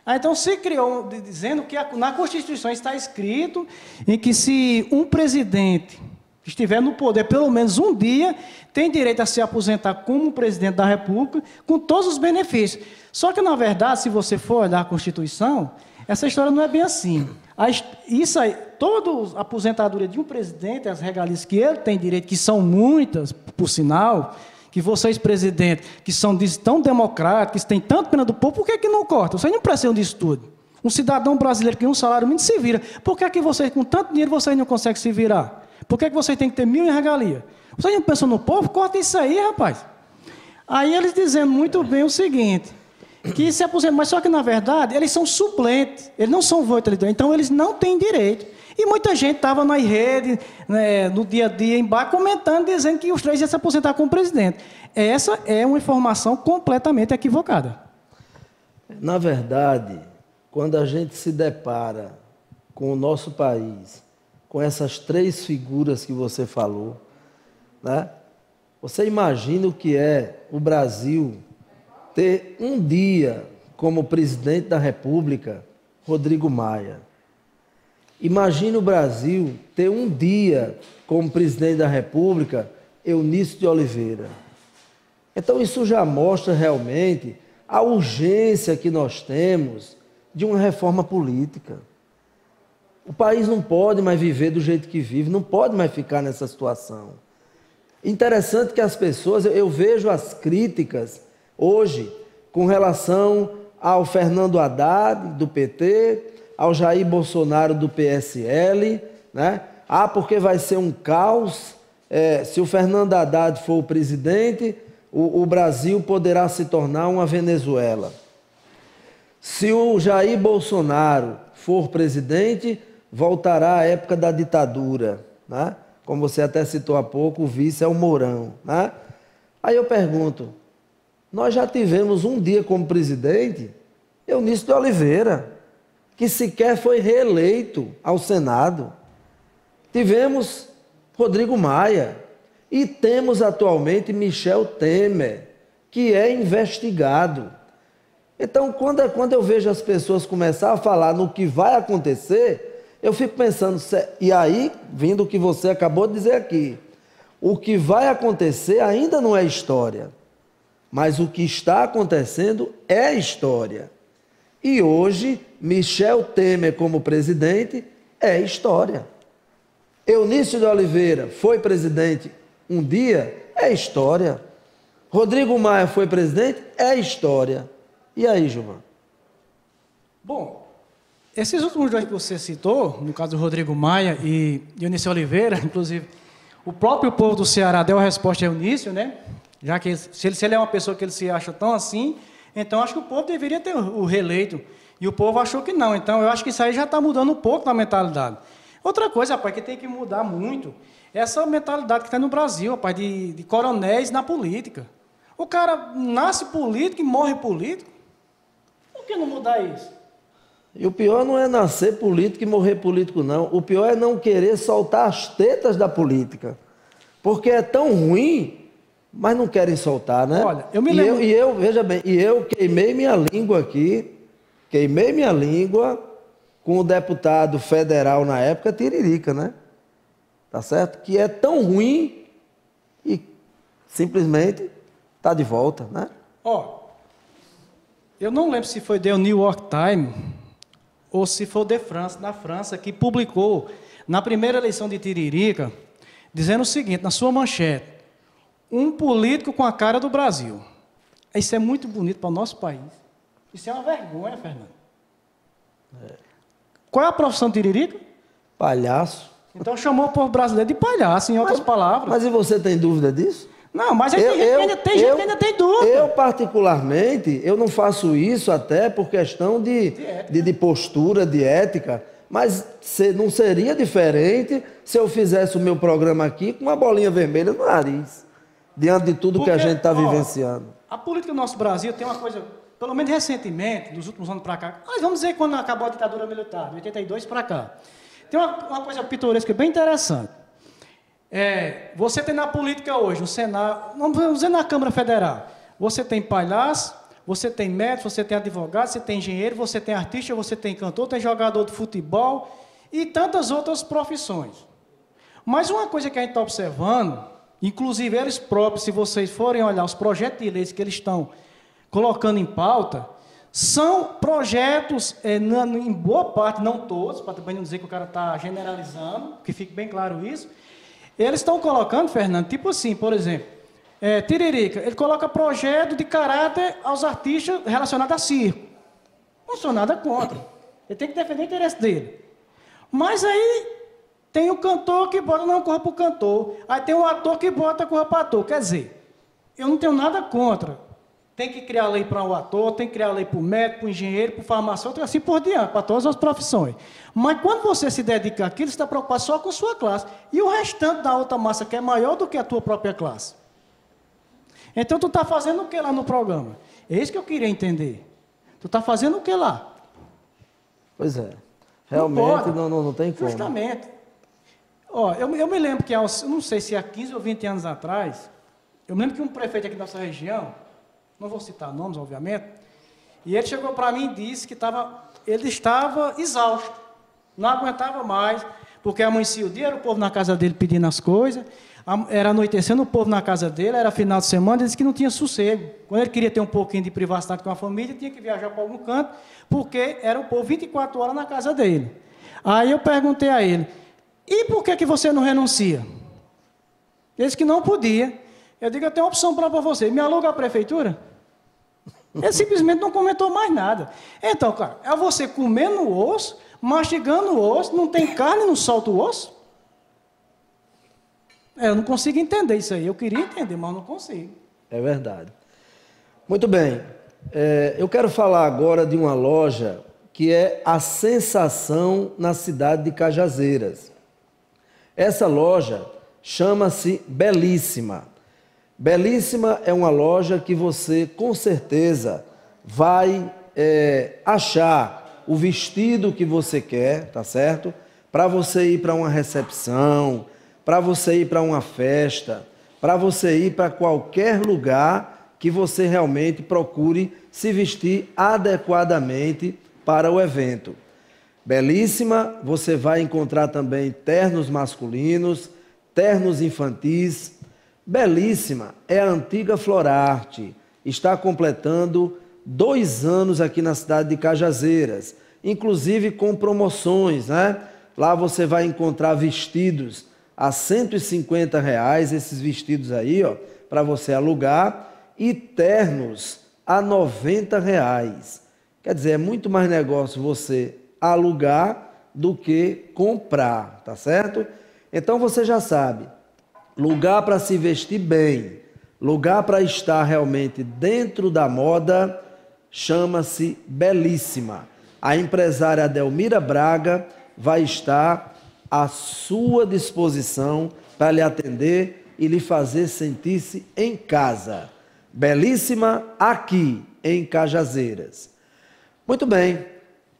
Então, se criou, dizendo que na Constituição está escrito em que se um presidente estiver no poder pelo menos um dia, tem direito a se aposentar como presidente da República, com todos os benefícios. Só que, na verdade, se você for olhar a Constituição, essa história não é bem assim. Isso aí, toda a aposentadoria de um presidente, as regalias que ele tem direito, que são muitas, por sinal, que vocês, presidente, que são tão democráticos, que têm tanto pena do povo, por que não cortam? Vocês não precisam disso tudo. Um cidadão brasileiro que tem um salário mínimo se vira. Por que vocês, com tanto dinheiro, vocês não conseguem se virar? Por que vocês têm que ter 1.000 em regalia? Vocês não pensam no povo? Corta isso aí, rapaz. Aí eles dizendo muito bem o seguinte, que se aposentam, mas só que, na verdade, eles são suplentes, eles não são voto eleitoral, então eles não têm direito. E muita gente estava na rede, né, no dia a dia, embaixo, comentando, dizendo que os três iam se aposentar como presidente. Essa é uma informação completamente equivocada. Na verdade, quando a gente se depara com o nosso país, com essas 3 figuras que você falou, né, você imagina o que é o Brasil ter um dia como presidente da República, Rodrigo Maia. Imagina o Brasil ter um dia como presidente da República, Eunice de Oliveira. Então isso já mostra realmente a urgência que nós temos de uma reforma política. O país não pode mais viver do jeito que vive, não pode mais ficar nessa situação. Interessante que as pessoas, eu vejo as críticas hoje com relação ao Fernando Haddad, do PT, ao Jair Bolsonaro, do PSL, né? Porque vai ser um caos se o Fernando Haddad for o presidente, o Brasil poderá se tornar uma Venezuela. Se o Jair Bolsonaro for presidente, voltará à época da ditadura, né? Como você até citou há pouco, o vice é o Mourão, né? Aí eu pergunto, nós já tivemos um dia como presidente, Eunício de Oliveira, que sequer foi reeleito ao Senado. Tivemos Rodrigo Maia e temos atualmente Michel Temer, que é investigado. Então, quando eu vejo as pessoas começar a falar no que vai acontecer, eu fico pensando, e aí, vindo o que você acabou de dizer aqui, o que vai acontecer ainda não é história, mas o que está acontecendo é história. E hoje, Michel Temer como presidente é história. Eunício de Oliveira foi presidente um dia, é história. Rodrigo Maia foi presidente, é história. E aí, Gilmar? Bom, esses últimos dois que você citou, no caso do Rodrigo Maia e Eunício Oliveira, inclusive, o próprio povo do Ceará deu a resposta a Eunício, né? Já que se ele é uma pessoa que ele se acha tão assim, então acho que o povo deveria ter o reeleito. E o povo achou que não. Então eu acho que isso aí já está mudando um pouco na mentalidade. Outra coisa, rapaz, que tem que mudar muito, é essa mentalidade que está no Brasil, rapaz, de coronéis na política. O cara nasce político e morre político. Por que não mudar isso? E o pior não é nascer político e morrer político, não. O pior é não querer soltar as tetas da política. Porque é tão ruim, mas não querem soltar, né? Olha, eu me lembro... Veja bem, eu queimei minha língua aqui, com o deputado federal na época, Tiririca, né? Tá certo? Que é tão ruim e simplesmente está de volta, né? Eu não lembro se foi The New York Times ou se foi The France, na França, que publicou, na primeira eleição de Tiririca, dizendo o seguinte, na sua manchete, um político com a cara do Brasil. Isso é muito bonito para o nosso país. Isso é uma vergonha, Fernando. Qual é a profissão de Tiririca? Palhaço. Então chamou o povo brasileiro de palhaço, em outras palavras. Mas e você tem dúvida disso? Não, mas tem gente que ainda tem dúvida. Eu, particularmente, eu não faço isso até por questão de postura, de ética, mas não seria diferente se eu fizesse o meu programa aqui com uma bolinha vermelha no nariz, diante de tudo que a gente está vivenciando. A política do nosso Brasil tem uma coisa, pelo menos recentemente, dos últimos anos para cá, nós vamos dizer quando acabou a ditadura militar, de 82 para cá, tem uma coisa pitoresca bem interessante. Você tem na política hoje, no Senado, vamos dizer na Câmara Federal, você tem palhaço, você tem médico, você tem advogado, você tem engenheiro, você tem artista, você tem cantor, tem jogador de futebol e tantas outras profissões. Mas uma coisa que a gente está observando, inclusive eles próprios, se vocês forem olhar os projetos de leis que eles estão colocando em pauta, são projetos, em boa parte, não todos, para também não dizer que o cara está generalizando, que fique bem claro isso. Eles estão colocando, Fernando, tipo assim, por exemplo, Tiririca, ele coloca projeto de caráter aos artistas relacionados a circo. Não sou nada contra. Ele tem que defender o interesse dele. Mas aí tem o cantor que bota, não, corra para o cantor. Aí tem o ator que bota, corra para o ator. Quer dizer, eu não tenho nada contra. Tem que criar lei para o ator, tem que criar lei para o médico, para o engenheiro, para o farmacêutico, assim por diante, para todas as profissões. Mas quando você se dedica àquilo, você está preocupado só com a sua classe. E o restante da outra massa que é maior do que a tua própria classe. Então, tu está fazendo o que lá no programa? É isso que eu queria entender. Tu está fazendo o que lá? Pois é. Realmente não tem como. Justamente. Eu me lembro que, eu não sei se há 15 ou 20 anos atrás, eu me lembro que um prefeito aqui da nossa região, não vou citar nomes, obviamente, e ele chegou para mim e disse que ele estava exausto, não aguentava mais, porque amanhecia o dia, era o povo na casa dele pedindo as coisas, era anoitecendo o povo na casa dele, era final de semana, ele disse que não tinha sossego. Quando ele queria ter um pouquinho de privacidade com a família, tinha que viajar para algum canto, porque era o povo 24 horas na casa dele. Aí eu perguntei a ele, e por que você não renuncia? Ele disse que não podia. Eu digo, eu tenho uma opção para você, me aluga a prefeitura? Ele simplesmente não comentou mais nada. Então, cara, é você comendo o osso, mastigando o osso, não tem carne, não solta o osso? Eu não consigo entender isso aí. Eu queria entender, mas não consigo. É verdade. Muito bem. Eu quero falar agora de uma loja que é a sensação na cidade de Cajazeiras. Essa loja chama-se Belíssima. Belíssima é uma loja que você, com certeza, vai achar o vestido que você quer, tá certo? Para você ir para uma recepção, para você ir para uma festa, para você ir para qualquer lugar que você realmente procure se vestir adequadamente para o evento. Belíssima, você vai encontrar também ternos masculinos, ternos infantis. Belíssima é a antiga Florarte, está completando 2 anos aqui na cidade de Cajazeiras, inclusive com promoções, né? Lá você vai encontrar vestidos a R$150, esses vestidos aí, ó, para você alugar, e ternos a R$90. Quer dizer, é muito mais negócio você alugar do que comprar, tá certo? Então você já sabe, lugar para se vestir bem, lugar para estar realmente dentro da moda, chama-se Belíssima. A empresária Adelmira Braga vai estar à sua disposição para lhe atender e lhe fazer sentir-se em casa. Belíssima aqui em Cajazeiras. Muito bem,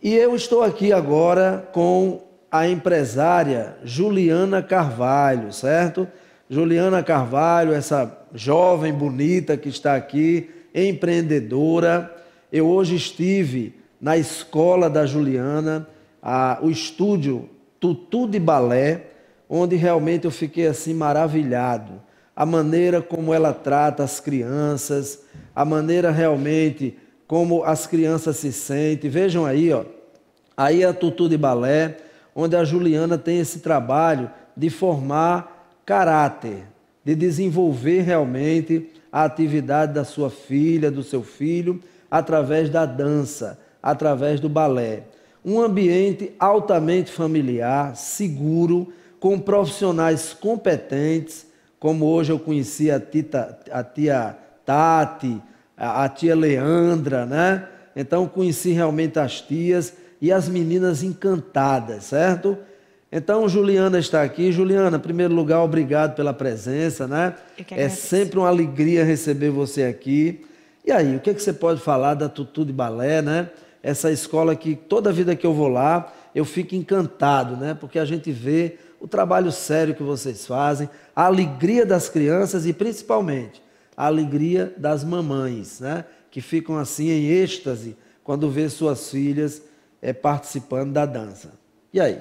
e eu estou aqui agora com a empresária Juliana Carvalho, certo? Juliana Carvalho, essa jovem bonita que está aqui, empreendedora. Eu hoje estive na escola da Juliana, o estúdio Tutu de Balé, onde realmente eu fiquei assim maravilhado. A maneira como ela trata as crianças, a maneira realmente como as crianças se sentem. Vejam aí, ó, aí é a Tutu de Balé, onde a Juliana tem esse trabalho de formar caráter, de desenvolver realmente a atividade da sua filha, do seu filho, através da dança, através do balé. Um ambiente altamente familiar, seguro, com profissionais competentes, como hoje eu conheci a tia Tati, a tia Leandra, né? Então conheci realmente as tias e as meninas encantadas, certo? Então Juliana está aqui. Juliana, em primeiro lugar, obrigado pela presença, né? É sempre uma alegria receber você aqui. E aí, o que você pode falar da Tutu de Balé, né? Essa escola que toda vida que eu vou lá, eu fico encantado, né? Porque a gente vê o trabalho sério que vocês fazem, a alegria das crianças e principalmente a alegria das mamães, né? Que ficam assim em êxtase quando vê suas filhas participando da dança. E aí?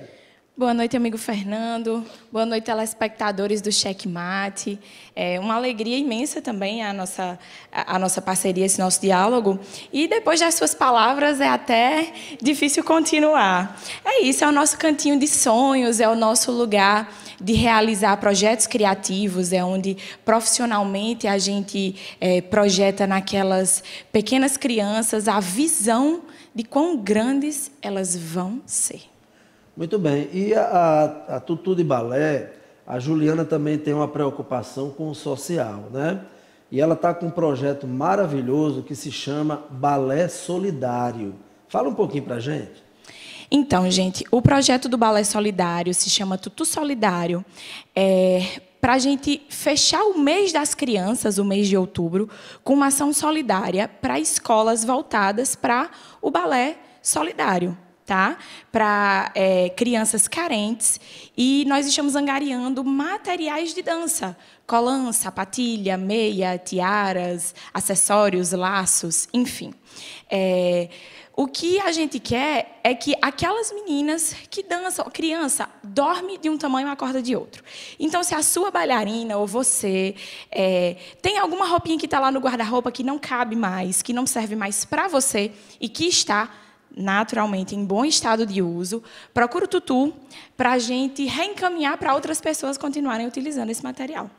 Boa noite, amigo Fernando. Boa noite, telespectadores do Checkmate. É uma alegria imensa também a nossa parceria, esse nosso diálogo. E depois das suas palavras é até difícil continuar. É isso, é o nosso cantinho de sonhos, é o nosso lugar de realizar projetos criativos, é onde profissionalmente a gente projeta naquelas pequenas crianças a visão de quão grandes elas vão ser. Muito bem. E a Tutu de Balé, a Juliana também tem uma preocupação com o social, né? E ela está com um projeto maravilhoso que se chama Balé Solidário. Fala um pouquinho para a gente. Então, gente, o projeto do Balé Solidário se chama Tutu Solidário. Para a gente fechar o mês das crianças, o mês de outubro, com uma ação solidária para escolas voltadas para o balé solidário. Tá? Para crianças carentes, e nós estamos angariando materiais de dança, colã, sapatilha, meia, tiaras, acessórios, laços, enfim. O que a gente quer é que aquelas meninas que dançam, criança, dorme de um tamanho e acorda de outro. Então, se a sua bailarina ou você tem alguma roupinha que está lá no guarda-roupa que não cabe mais, que não serve mais para você e que está naturalmente em bom estado de uso, procura o Tutu para a gente reencaminhar para outras pessoas continuarem utilizando esse material.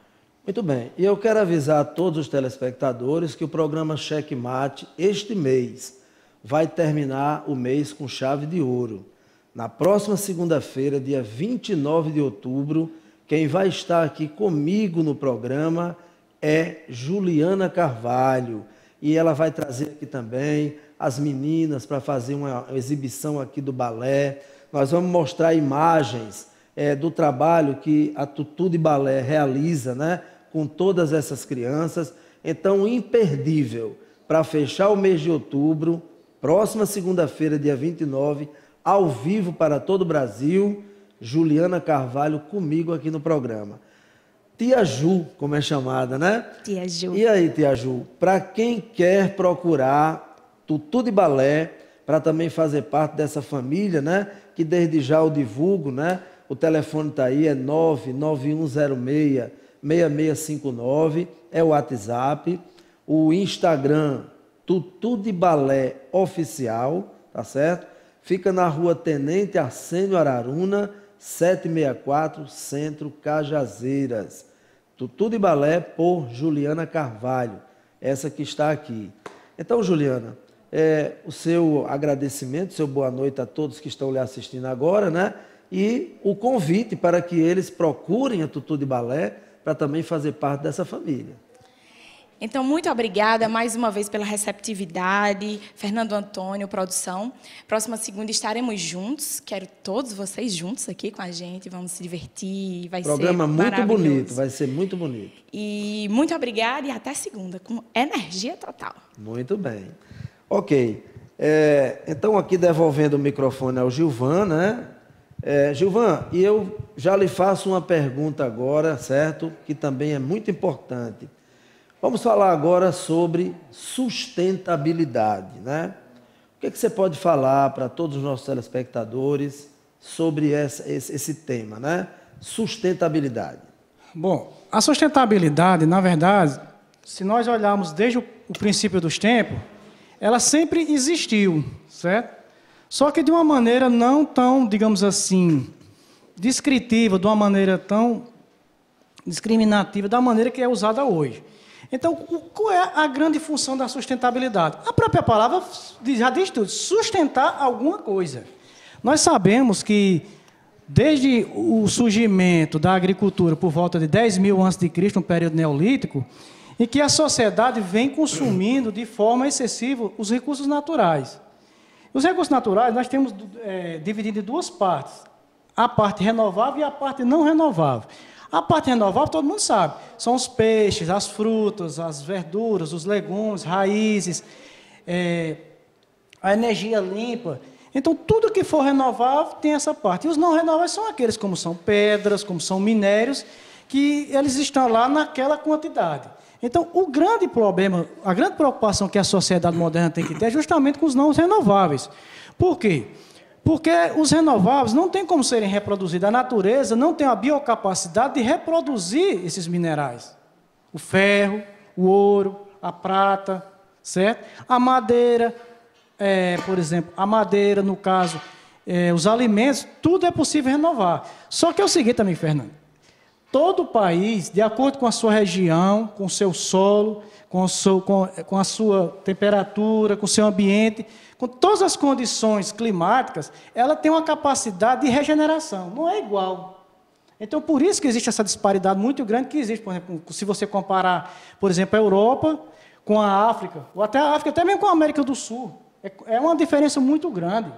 Muito bem. E eu quero avisar a todos os telespectadores que o programa Checkmate, este mês, vai terminar o mês com chave de ouro. Na próxima segunda-feira, dia 29 de outubro, Quem vai estar aqui comigo no programa é Juliana Carvalho. E ela vai trazer aqui também as meninas para fazer uma exibição aqui do balé. Nós vamos mostrar imagens do trabalho que a Tutu de Balé realiza, né, com todas essas crianças. Então, imperdível, para fechar o mês de outubro, próxima segunda-feira, dia 29, ao vivo para todo o Brasil, Juliana Carvalho comigo aqui no programa. Tia Ju, como é chamada, né? Tia Ju. E aí, Tia Ju, para quem quer procurar Tutu de Balé, para também fazer parte dessa família, né? Que desde já eu divulgo, né? O telefone está aí, é 99106-6659, é o WhatsApp. O Instagram, Tutu de Balé Oficial, tá certo? Fica na rua Tenente Arsênio Araruna, 764, Centro, Cajazeiras. Tutu de Balé por Juliana Carvalho, essa que está aqui. Então, Juliana, o seu agradecimento, seu boa noite a todos que estão lhe assistindo agora, né? E o convite para que eles procurem a Tutu de Balé para também fazer parte dessa família. Então, muito obrigada mais uma vez pela receptividade. Fernando Antônio, produção. Próxima segunda estaremos juntos. Quero todos vocês juntos aqui com a gente. Vamos se divertir. Vai ser programa muito maravilhoso. bonito, vai ser muito bonito. E muito obrigada e até segunda, com energia total. Muito bem. Ok. Então, aqui devolvendo o microfone ao Gilvan, né? Gilvan, e eu já lhe faço uma pergunta agora, certo? Que também é muito importante. Vamos falar agora sobre sustentabilidade, né? O que você pode falar para todos os nossos telespectadores sobre esse tema, né? Sustentabilidade. Bom, a sustentabilidade, na verdade, se nós olharmos desde o princípio dos tempos, ela sempre existiu, certo? Só que de uma maneira não tão, digamos assim, descritiva, de uma maneira tão discriminativa, da maneira que é usada hoje. Então, qual é a grande função da sustentabilidade? A própria palavra já diz tudo, sustentar alguma coisa. Nós sabemos que, desde o surgimento da agricultura por volta de 10.000 a.C., no período neolítico, em que a sociedade vem consumindo de forma excessiva os recursos naturais. Os recursos naturais nós temos dividido em duas partes, a parte renovável e a parte não renovável. A parte renovável, todo mundo sabe, são os peixes, as frutas, as verduras, os legumes, raízes, a energia limpa. Então, tudo que for renovável tem essa parte. E os não renováveis são aqueles como são pedras, como são minérios, que eles estão lá naquela quantidade. Então, o grande problema, a grande preocupação que a sociedade moderna tem que ter é justamente com os não renováveis. Por quê? Porque os renováveis não têm como serem reproduzidos. A natureza não tem a biocapacidade de reproduzir esses minerais. O ferro, o ouro, a prata, certo? A madeira, por exemplo, a madeira, no caso, os alimentos, tudo é possível renovar. Só que é o seguinte também, Fernando. Todo país, de acordo com a sua região, com o seu solo, com a sua temperatura, com o seu ambiente, com todas as condições climáticas, ela tem uma capacidade de regeneração, não é igual. Então, por isso que existe essa disparidade muito grande que existe, por exemplo, se você comparar, por exemplo, a Europa com a África, ou até a África, até mesmo com a América do Sul. É uma diferença muito grande.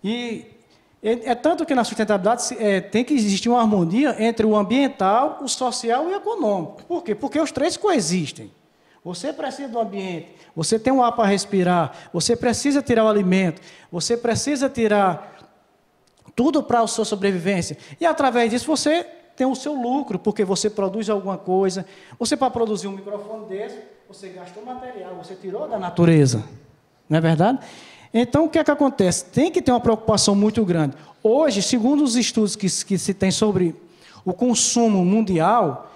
E tanto que na sustentabilidade tem que existir uma harmonia entre o ambiental, o social e o econômico. Por quê? Porque os três coexistem. Você precisa do ambiente, você tem um ar para respirar, você precisa tirar o alimento, você precisa tirar tudo para a sua sobrevivência. E, através disso, você tem o seu lucro, porque você produz alguma coisa. Você, para produzir um microfone desse, você gastou material, você tirou da natureza. Não é verdade? Então, o que é que acontece? Tem que ter uma preocupação muito grande. Hoje, segundo os estudos que se tem sobre o consumo mundial,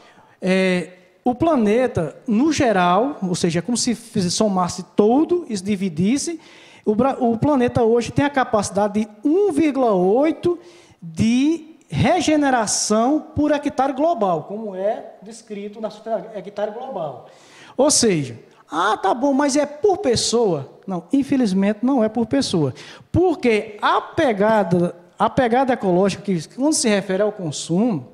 o planeta, no geral, ou seja, é como se somasse todo e se dividisse, o planeta hoje tem a capacidade de 1,8 de regeneração por hectare global, como é descrito na hectare global. Ou seja, tá bom, mas é por pessoa? Não, infelizmente não é por pessoa. Porque a pegada ecológica, que quando se refere ao consumo,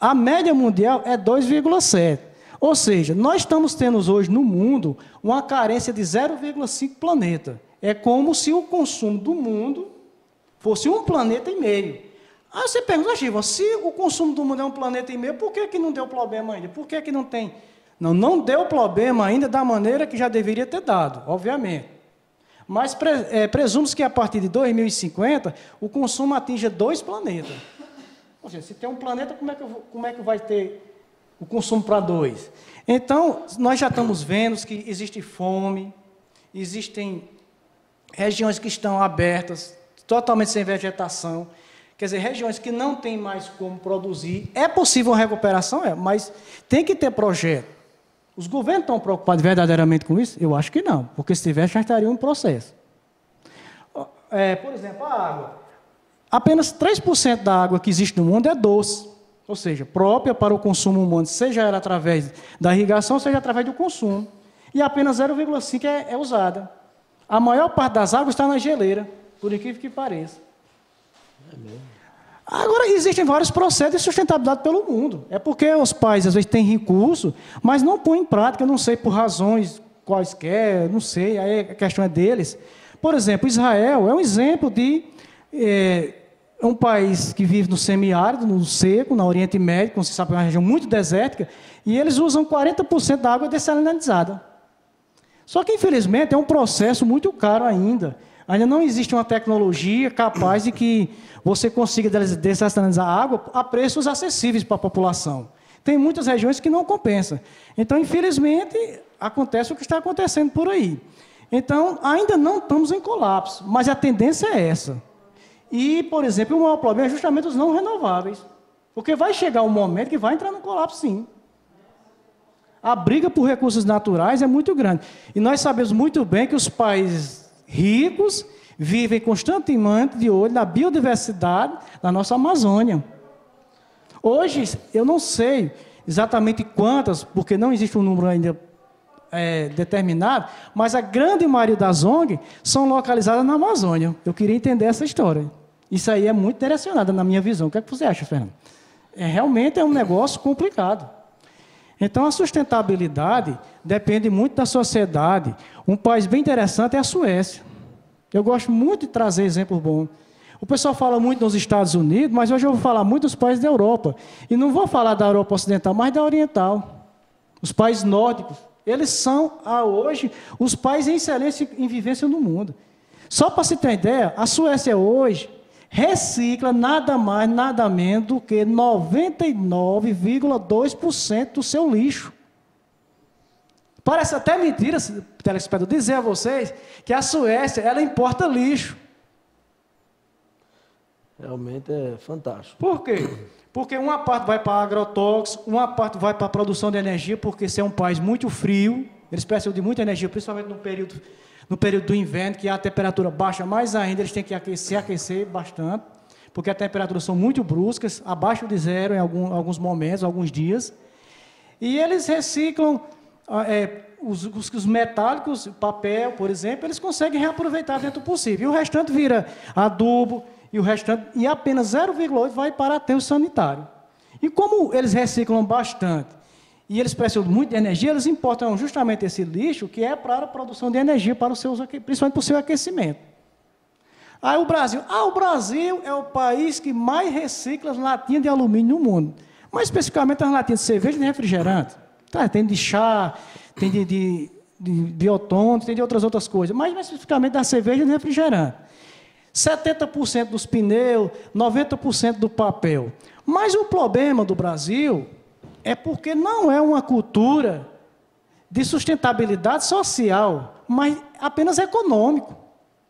A média mundial é 2,7. Ou seja, nós estamos tendo hoje no mundo uma carência de 0,5 planeta. É como se o consumo do mundo fosse 1,5 planeta. Aí você pergunta, Giva, se o consumo do mundo é 1,5 planeta, por que não deu problema ainda? Por que não tem? Não deu problema ainda da maneira que já deveria ter dado, obviamente. Mas presume-se que a partir de 2050 o consumo atinja 2 planetas. Ou seja, se tem um planeta, como é que vai ter o consumo para 2? Então, nós já estamos vendo que existe fome, existem regiões que estão abertas, totalmente sem vegetação, quer dizer, regiões que não tem mais como produzir. É possível uma recuperação? É, mas tem que ter projeto. Os governos estão preocupados verdadeiramente com isso? Eu acho que não, porque se tivesse, já estaria um processo. Por exemplo, a água. Apenas 3% da água que existe no mundo é doce, ou seja, própria para o consumo humano, seja ela através da irrigação, seja através do consumo. E apenas 0,5% é usada. A maior parte das águas está na geleira, por incrível que pareça. É mesmo. Agora, existem vários processos de sustentabilidade pelo mundo. É porque os países, às vezes, têm recurso, mas não põem em prática, não sei, por razões quaisquer, não sei, aí a questão é deles. Por exemplo, Israel é um exemplo de um país que vive no semiárido, no seco, no Oriente Médio, como você sabe, é uma região muito desértica, e eles usam 40% da água dessalinizada. Só que, infelizmente, é um processo muito caro ainda. Ainda não existe uma tecnologia capaz de que você consiga dessalinizar a água a preços acessíveis para a população. Tem muitas regiões que não compensam. Então, infelizmente, acontece o que está acontecendo por aí. Então, ainda não estamos em colapso, mas a tendência é essa. E, por exemplo, o maior problema é justamente os não renováveis. Porque vai chegar um momento que vai entrar no colapso, sim. A briga por recursos naturais é muito grande. E nós sabemos muito bem que os países ricos vivem constantemente de olho na biodiversidade da nossa Amazônia. Hoje, eu não sei exatamente quantas, porque não existe um número ainda determinado, mas a grande maioria das ONGs são localizadas na Amazônia. Eu queria entender essa história. Isso aí é muito direcionado na minha visão. O que é que você acha, Fernando? Realmente é um negócio complicado. Então, a sustentabilidade depende muito da sociedade. Um país bem interessante é a Suécia. Eu gosto muito de trazer exemplos bons. O pessoal fala muito nos Estados Unidos, mas hoje eu vou falar muito dos países da Europa. E não vou falar da Europa Ocidental, mas da Oriental. Os países nórdicos. Eles são, hoje, os países em excelência em vivência no mundo. Só para se ter ideia, a Suécia hoje recicla nada mais, nada menos do que 99,2% do seu lixo. Parece até mentira, telespectador, dizer a vocês que a Suécia, ela importa lixo. Realmente é fantástico. Por quê? Porque uma parte vai para agrotóxicos, uma parte vai para a produção de energia, porque esse é um país muito frio, eles precisam de muita energia, principalmente no período do inverno, que a temperatura baixa mais ainda, eles têm que aquecer bastante, porque as temperaturas são muito bruscas, abaixo de zero em alguns momentos, alguns dias. E eles reciclam os metálicos, papel, por exemplo, eles conseguem reaproveitar dentro do possível. E o restante vira adubo, e apenas 0,8 vai para aterro sanitário. E como eles reciclam bastante, e eles precisam muito de energia, eles importam justamente esse lixo, que é para a produção de energia, principalmente para o seu aquecimento. Aí o Brasil é o país que mais recicla as latinhas de alumínio no mundo. Mais especificamente as latinhas de cerveja e de refrigerante. Tem de chá, tem de biotônico, tem de outras coisas, mas mais especificamente da cerveja e do refrigerante. 70% dos pneus, 90% do papel. Mas o problema do Brasil é porque não é uma cultura de sustentabilidade social, mas apenas econômico.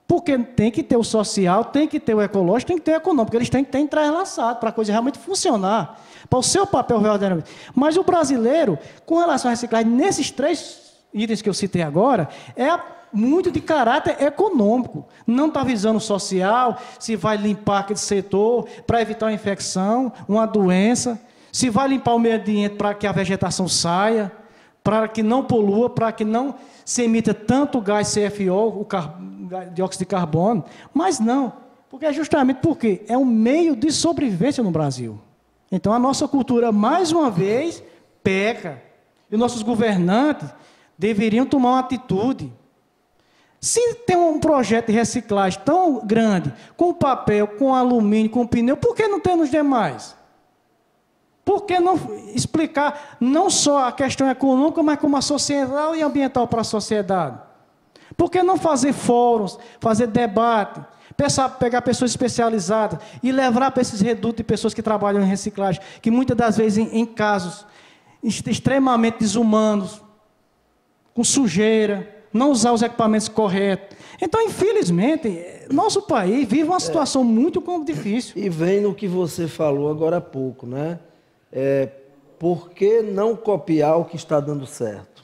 Porque tem que ter o social, tem que ter o ecológico, tem que ter o econômico, porque eles têm que ter entrelaçado para a coisa realmente funcionar, para o seu papel verdadeiramente. Mas o brasileiro, com relação à reciclagem, nesses 3 itens que eu citei agora, é muito de caráter econômico. Não está visando o social, se vai limpar aquele setor para evitar uma infecção, uma doença, se vai limpar o meio ambiente para que a vegetação saia, para que não polua, para que não se emita tanto gás CFO, dióxido de carbono, mas não, porque é justamente porque é um meio de sobrevivência no Brasil. Então, a nossa cultura, mais uma vez, peca. E nossos governantes deveriam tomar uma atitude. Se tem um projeto de reciclagem tão grande, com papel, com alumínio, com pneu, por que não tem nos demais? Por que não explicar não só a questão econômica, mas como a social e ambiental para a sociedade? Por que não fazer fóruns, fazer debate, pegar pessoas especializadas e levar para esses redutos de pessoas que trabalham em reciclagem, que muitas das vezes em casos extremamente desumanos, com sujeira, não usar os equipamentos corretos. Então, infelizmente, nosso país vive uma situação muito difícil. E vem no que você falou agora há pouco, né? Por que não copiar o que está dando certo?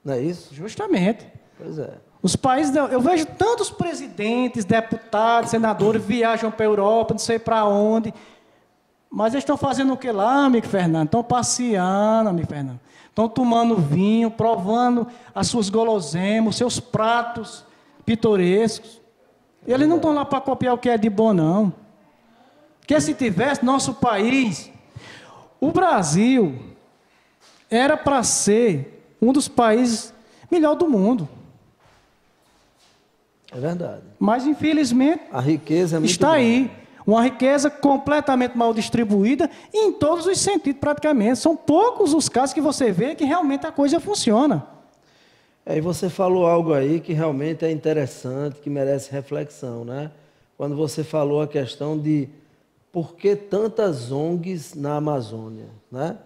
Não é isso? Justamente. Pois é. Os países, eu vejo tantos presidentes, deputados, senadores viajam para a Europa, não sei para onde, mas eles estão fazendo o que lá, amigo Fernando? Estão passeando, amigo Fernando. Estão tomando vinho, provando as suas guloseimas, os seus pratos pitorescos. Eles não estão lá para copiar o que é de bom, não. Porque se tivesse nosso país, o Brasil era para ser um dos países melhor do mundo. É verdade. Mas, infelizmente, a riqueza é muito está aí. Uma riqueza completamente mal distribuída em todos os sentidos, praticamente. São poucos os casos que você vê que realmente a coisa funciona. E você falou algo aí que realmente é interessante, que merece reflexão, né? Quando você falou a questão de por que tantas ONGs na Amazônia, né?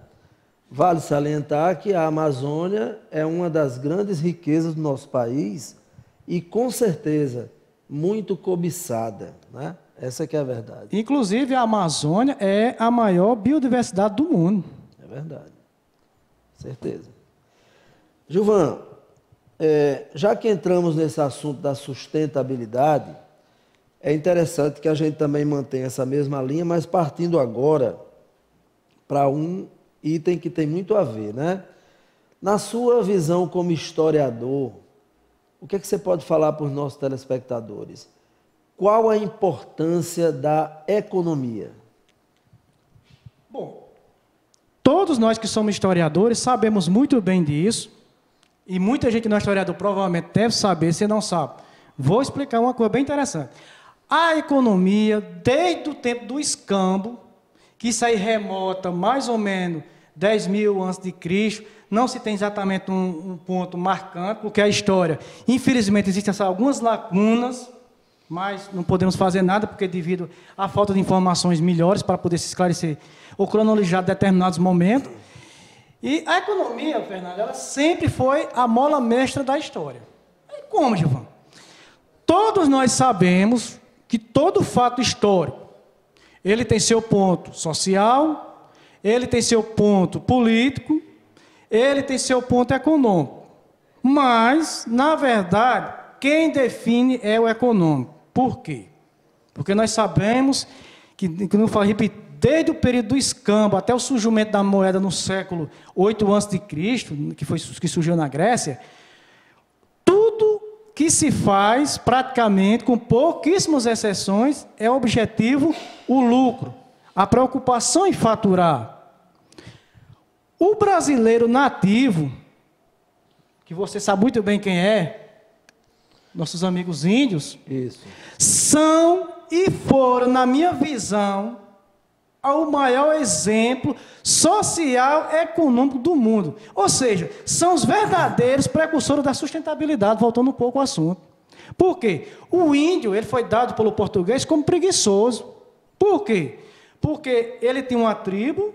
Vale salientar que a Amazônia é uma das grandes riquezas do nosso país e, com certeza, muito cobiçada, né? Essa que é a verdade. Inclusive, a Amazônia é a maior biodiversidade do mundo. É verdade. Certeza. Gilvan, já que entramos nesse assunto da sustentabilidade, é interessante que a gente também mantenha essa mesma linha, mas partindo agora para um item que tem muito a ver, né? Na sua visão como historiador, o que é que você pode falar para os nossos telespectadores? Qual a importância da economia? Bom, todos nós que somos historiadores sabemos muito bem disso, e muita gente que não é historiador provavelmente deve saber, se não sabe. Vou explicar uma coisa bem interessante. A economia, desde o tempo do escambo, que isso aí remota mais ou menos 10.000 a.C., não se tem exatamente um ponto marcante, porque a história, infelizmente, existem algumas lacunas, mas não podemos fazer nada, porque devido à falta de informações melhores para poder se esclarecer ou cronologizar determinados momentos. E a economia, Fernando, ela sempre foi a mola mestra da história. E como, Gilvan? Todos nós sabemos que todo fato histórico, ele tem seu ponto social, ele tem seu ponto político, ele tem seu ponto econômico. Mas, na verdade, quem define é o econômico. Por quê? Porque nós sabemos que não falo, repito, desde o período do escambo até o surgimento da moeda no século 8 a.C., que surgiu na Grécia, tudo que se faz, praticamente, com pouquíssimas exceções, é objetivo o lucro, a preocupação em faturar. O brasileiro nativo, que você sabe muito bem quem é, nossos amigos índios, isso, são e foram, na minha visão, o maior exemplo social e econômico do mundo. Ou seja, são os verdadeiros precursores da sustentabilidade, voltando um pouco ao assunto. Por quê? O índio, ele foi dado pelo português como preguiçoso. Por quê? Porque ele tinha uma tribo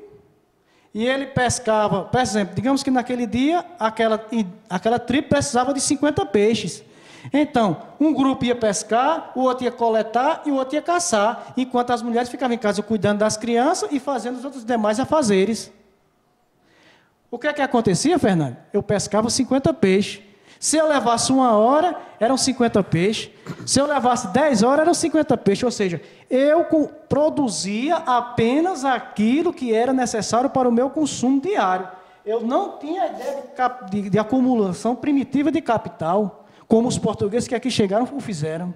e ele pescava, por exemplo, digamos que naquele dia, aquela tribo precisava de 50 peixes. Então, um grupo ia pescar, o outro ia coletar e o outro ia caçar, enquanto as mulheres ficavam em casa cuidando das crianças e fazendo os outros demais afazeres. O que é que acontecia, Fernando? Eu pescava 50 peixes. Se eu levasse 1 hora, eram 50 peixes. Se eu levasse 10 horas, eram 50 peixes. Ou seja, eu produzia apenas aquilo que era necessário para o meu consumo diário. Eu não tinha ideia de acumulação primitiva de capital, como os portugueses que aqui chegaram o fizeram.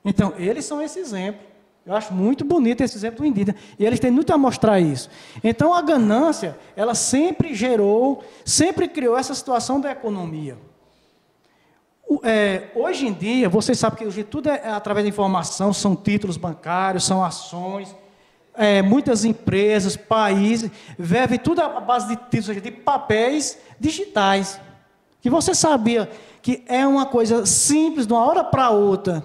Então, eles são esse exemplo. Eu acho muito bonito esse exemplo do indígena. E eles têm muito a mostrar isso. Então, a ganância, ela sempre gerou, sempre criou essa situação da economia. Hoje em dia, vocês sabem que hoje tudo é através da informação, são títulos bancários, são ações, muitas empresas, países, vivem tudo à base de títulos, ou seja, de papéis digitais. Que você sabia que é uma coisa simples, de uma hora para outra,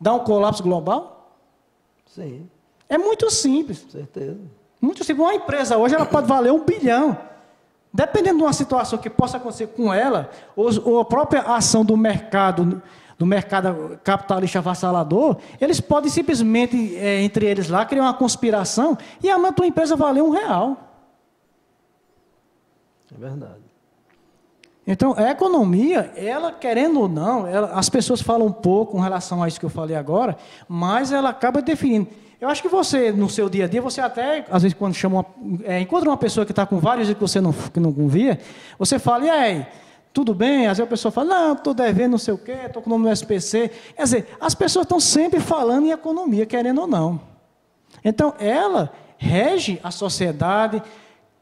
dar um colapso global? Sim. É muito simples. Com certeza. Muito simples. Uma empresa hoje ela pode valer 1 bilhão. Dependendo de uma situação que possa acontecer com ela, ou a própria ação do mercado capitalista avassalador, eles podem simplesmente, entre eles lá, criar uma conspiração e a tua empresa valer R$1. É verdade. Então, a economia, ela, querendo ou não, as pessoas falam um pouco com relação a isso que eu falei agora, mas ela acaba definindo. Eu acho que você, no seu dia a dia, você até, às vezes, quando encontra uma pessoa que está com vários que você não via, você fala, e aí, tudo bem? Às vezes a pessoa fala, não, estou devendo não sei o quê, estou com o nome no SPC. Quer dizer, as pessoas estão sempre falando em economia, querendo ou não. Então, ela rege a sociedade.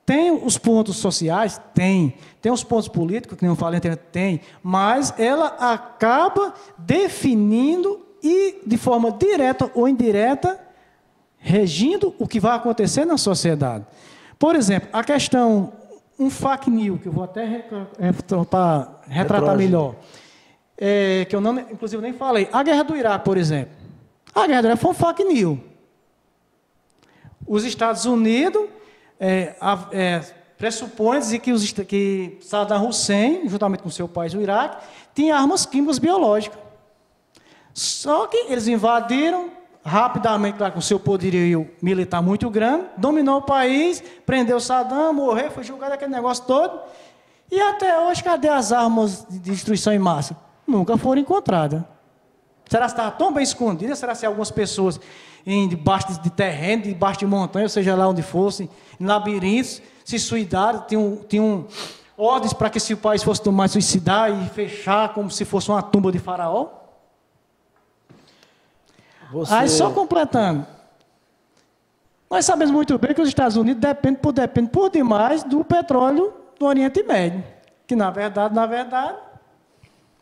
Tem os pontos sociais? Tem os pontos políticos, que nem eu falei, tem, mas ela acaba definindo e, de forma direta ou indireta, regindo o que vai acontecer na sociedade. Por exemplo, a questão, um fake news, que eu vou até para retratar melhor, que eu não, inclusive nem falei, a guerra do Iraque, por exemplo. A guerra do Iraque foi um fake news. Os Estados Unidos pressupõe dizer que Saddam Hussein, juntamente com seu país, o Iraque, tinha armas químicas biológicas. Só que eles invadiram rapidamente, lá, com seu poderio militar muito grande, dominou o país, prendeu Saddam, morreu, foi julgado aquele negócio todo. E até hoje, cadê as armas de destruição em massa? Nunca foram encontradas. Será que estava tão bem escondida? Será que algumas pessoas debaixo de terreno, debaixo de montanha, ou seja, lá onde fossem, em labirintos, se suicidaram, tinham ordens para que se o país fosse tomar suicidar e fechar como se fosse uma tumba de faraó? Aí, só completando, nós sabemos muito bem que os Estados Unidos dependem por demais do petróleo do Oriente Médio, que na verdade,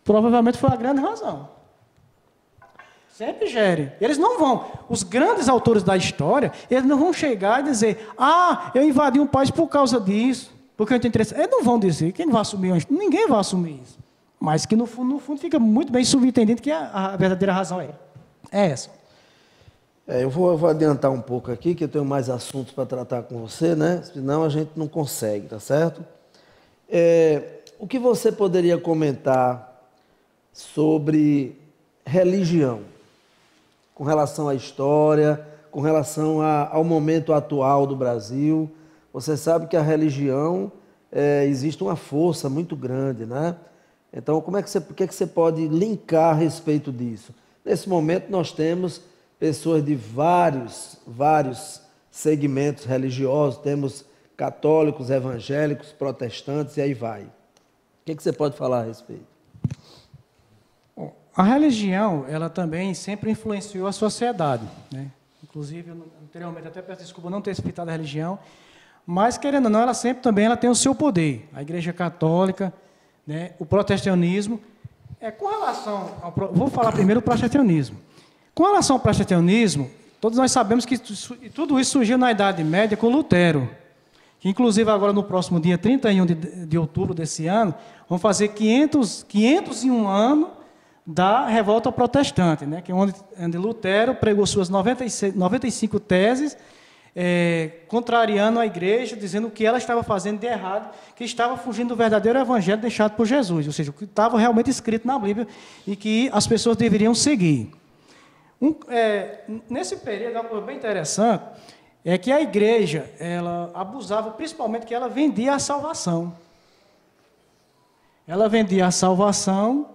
provavelmente foi a grande razão. Sempre gere. Eles não vão, os grandes autores da história, eles não vão chegar e dizer, eu invadi um país por causa disso, porque eu tenho interesse. Eles não vão dizer, quem vai assumir? Ninguém vai assumir isso. Mas que no fundo fica muito bem subentendido que a verdadeira razão é essa. Eu vou adiantar um pouco aqui, que eu tenho mais assuntos para tratar com você, né? Senão a gente não consegue, tá certo? O que você poderia comentar sobre religião, com relação à história, com relação ao momento atual do Brasil? Você sabe que a religião, existe uma força muito grande, né? Então, o que é que você pode linkar a respeito disso? Nesse momento, nós temos pessoas de vários segmentos religiosos, temos católicos, evangélicos, protestantes, e aí vai. O que é que você pode falar a respeito? Bom, a religião, ela também sempre influenciou a sociedade, né? Inclusive, anteriormente, até peço desculpa não ter citado a religião, mas, querendo ou não, ela sempre também tem o seu poder. A Igreja Católica, né, o protestantismo. Com relação vou falar primeiro do protestantismo. Com relação ao protestantismo, todos nós sabemos que tudo isso surgiu na Idade Média com Lutero, que inclusive agora no próximo dia 31 de outubro desse ano, vão fazer 501 anos da revolta protestante, né? Que é onde Lutero pregou suas 95 teses, contrariando a igreja, dizendo o que ela estava fazendo de errado, que estava fugindo do verdadeiro evangelho deixado por Jesus, ou seja, o que estava realmente escrito na Bíblia e que as pessoas deveriam seguir. Nesse período, uma coisa bem interessante é que a igreja, ela abusava, principalmente que ela vendia a salvação. Ela vendia a salvação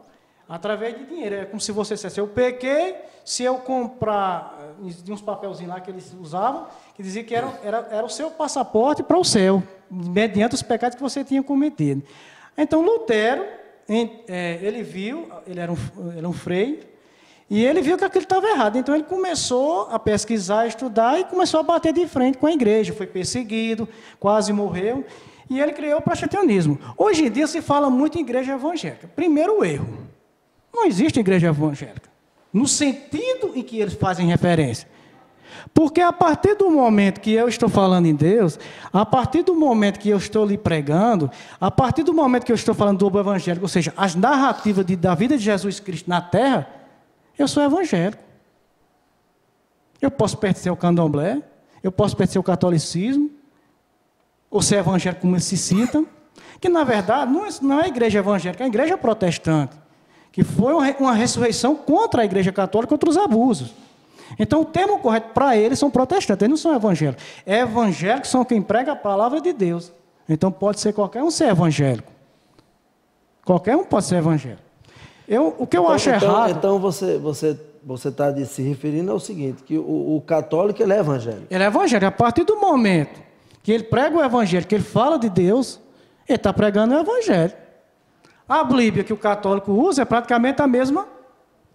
através de dinheiro. É como se você dissesse, eu pequei, se eu comprar, de uns papelzinhos lá que eles usavam, que dizia que era o seu passaporte para o céu, mediante os pecados que você tinha cometido. Então, Lutero, ele viu, ele era um frei, E ele viu que aquilo estava errado. Então ele começou a pesquisar, a estudar e começou a bater de frente com a igreja. Foi perseguido, quase morreu. E ele criou o protestantismo. Hoje em dia se fala muito em igreja evangélica. Primeiro erro. Não existe igreja evangélica. No sentido em que eles fazem referência. Porque a partir do momento que eu estou falando em Deus, a partir do momento que eu estou lhe pregando, a partir do momento que eu estou falando do evangélico, ou seja, as narrativas da vida de Jesus Cristo na terra, eu sou evangélico. Eu posso pertencer ao candomblé, eu posso pertencer ao catolicismo, ou ser evangélico como eles se citam, que na verdade não é a igreja evangélica, é a igreja protestante, que foi uma ressurreição contra a igreja católica, contra os abusos. Então o termo correto para eles são protestantes, eles não são evangélicos. Evangélicos são quem prega a palavra de Deus. Então pode ser qualquer um ser evangélico. Qualquer um pode ser evangélico. O que eu acho errado... Então você está se referindo ao seguinte, que o católico ele é evangélico. Ele é evangélico. A partir do momento que ele prega o evangelho, que ele fala de Deus, ele está pregando o evangelho. A Bíblia que o católico usa é praticamente a mesma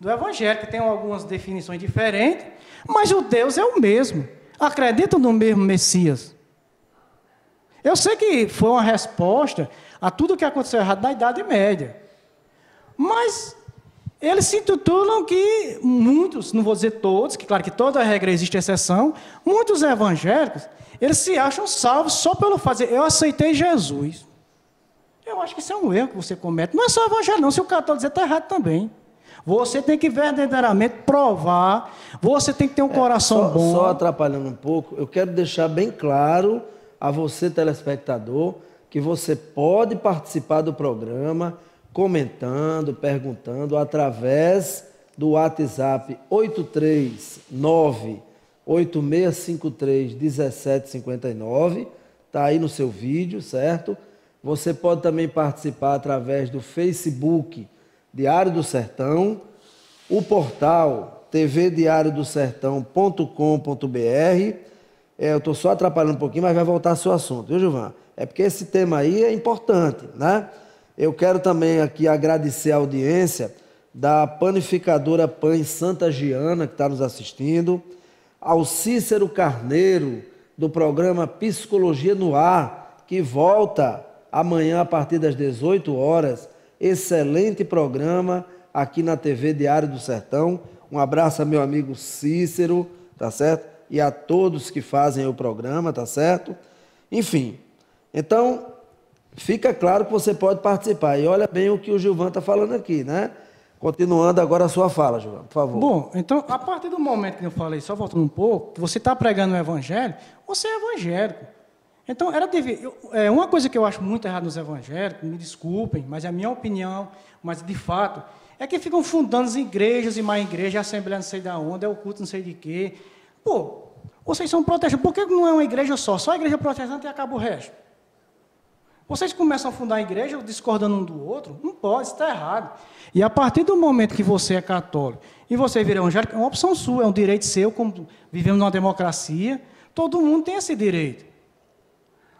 do evangelho, que tem algumas definições diferentes, mas o Deus é o mesmo. Acreditam no mesmo Messias. Eu sei que foi uma resposta a tudo o que aconteceu errado na Idade Média. Mas eles se intitulam que muitos, não vou dizer todos, que claro que toda regra existe exceção, muitos evangélicos, eles se acham salvos só pelo fazer. Eu aceitei Jesus. Eu acho que isso é um erro que você comete. Não é só evangelho, não. Se o católico dizer, está errado também. Você tem que verdadeiramente provar, você tem que ter um coração bom. Só atrapalhando um pouco, eu quero deixar bem claro a você, telespectador, que você pode participar do programa comentando, perguntando, através do WhatsApp 839-8653-1759, está aí no seu vídeo, certo? Você pode também participar através do Facebook Diário do Sertão, o portal tvdiariodosertão.com.br. Eu estou só atrapalhando um pouquinho, mas vai voltar ao seu assunto, viu, Gilvan? É porque esse tema aí é importante, né? Eu quero também aqui agradecer a audiência da panificadora Pães Santa Giana, que está nos assistindo, ao Cícero Carneiro, do programa Psicologia no Ar, que volta amanhã a partir das 18 horas. Excelente programa aqui na TV Diário do Sertão. Um abraço a meu amigo Cícero, tá certo? E a todos que fazem o programa, tá certo? Enfim, então, fica claro que você pode participar. E olha bem o que o Gilvan está falando aqui, né? Continuando agora a sua fala, Gilvan, por favor. Bom, então, a partir do momento que eu falei, só voltando um pouco, que você está pregando o evangelho, você é evangélico. Então, uma coisa que eu acho muito errada nos evangélicos, me desculpem, mas é a minha opinião, mas de fato, é que ficam fundando as igrejas e mais igrejas, a assembleia não sei de onde, é o culto não sei de quê. Pô, vocês são protestantes, por que não é uma igreja só? Só a igreja protestante e acaba o resto. Vocês começam a fundar a igreja discordando um do outro? Não pode, isso está errado. E a partir do momento que você é católico e você vira evangélico, é uma opção sua, é um direito seu, como vivemos numa democracia, todo mundo tem esse direito.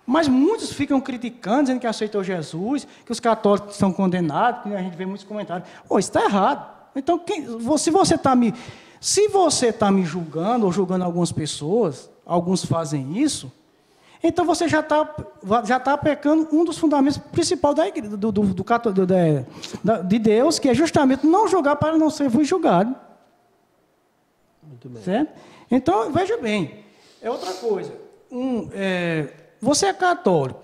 Mas muitos ficam criticando, dizendo que aceitou Jesus, que os católicos estão condenados, que a gente vê muitos comentários. Pô, isso está errado. Então, se você está me julgando, ou julgando algumas pessoas, alguns fazem isso, então você já está pecando um dos fundamentos principais da igreja, de Deus, que é justamente não julgar para não ser julgado. Muito bem. Certo? Então, veja bem, é outra coisa. Você é católico,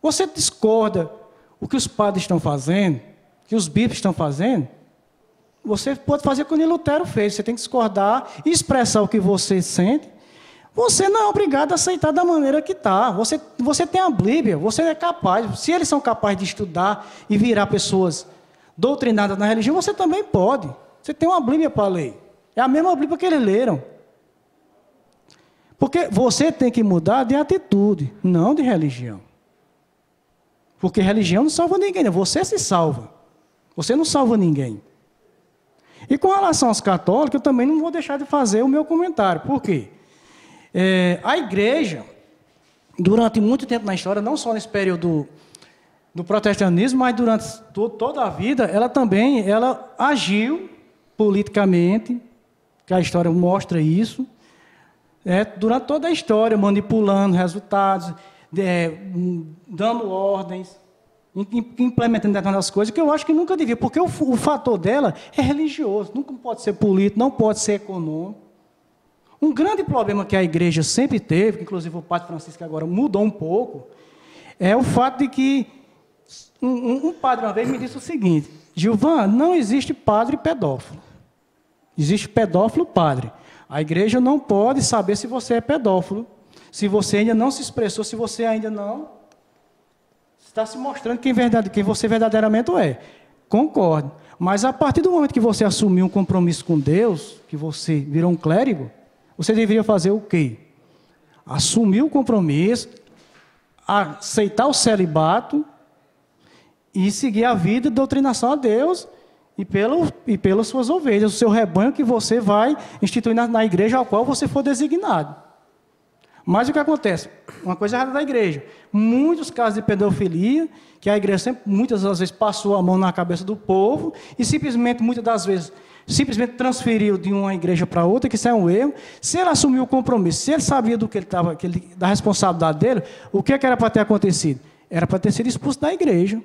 você discorda o que os padres estão fazendo, que os bispos estão fazendo, você pode fazer como Lutero fez, você tem que discordar e expressar o que você sente. Você não é obrigado a aceitar da maneira que está. Você tem a Bíblia, você é capaz. Se eles são capazes de estudar e virar pessoas doutrinadas na religião, você também pode. Você tem uma Bíblia para ler. É a mesma Bíblia que eles leram. Porque você tem que mudar de atitude, não de religião. Porque religião não salva ninguém, né? Você se salva. Você não salva ninguém. E com relação aos católicos, eu também não vou deixar de fazer o meu comentário. Por quê? A igreja, durante muito tempo na história, não só nesse período do protestantismo, mas durante toda a vida, ela agiu politicamente, que a história mostra isso, durante toda a história, manipulando resultados, dando ordens, implementando determinadas coisas, que eu acho que nunca devia, porque o fator dela é religioso, nunca pode ser político, não pode ser econômico. Um grande problema que a igreja sempre teve, que inclusive o Padre Francisco agora mudou um pouco, é o fato de que um padre uma vez me disse o seguinte: Gilvan, não existe padre pedófilo. Existe pedófilo padre. A igreja não pode saber se você é pedófilo, se você ainda não se expressou, se você ainda não está se mostrando quem você verdadeiramente é. Concordo. Mas a partir do momento que você assumiu um compromisso com Deus, que você virou um clérigo, você deveria fazer o quê? Assumir o compromisso, aceitar o celibato e seguir a vida de doutrinação a Deus e pelas suas ovelhas, o seu rebanho que você vai instituir na igreja ao qual você for designado. Mas o que acontece? Uma coisa errada da igreja. Muitos casos de pedofilia, que a igreja sempre, muitas das vezes, passou a mão na cabeça do povo e simplesmente, muitas das vezes, simplesmente transferiu de uma igreja para outra, que isso é um erro. Se ele assumiu o compromisso, se ele sabia do que ele estava, da responsabilidade dele, o que era para ter acontecido? Era para ter sido expulso da igreja.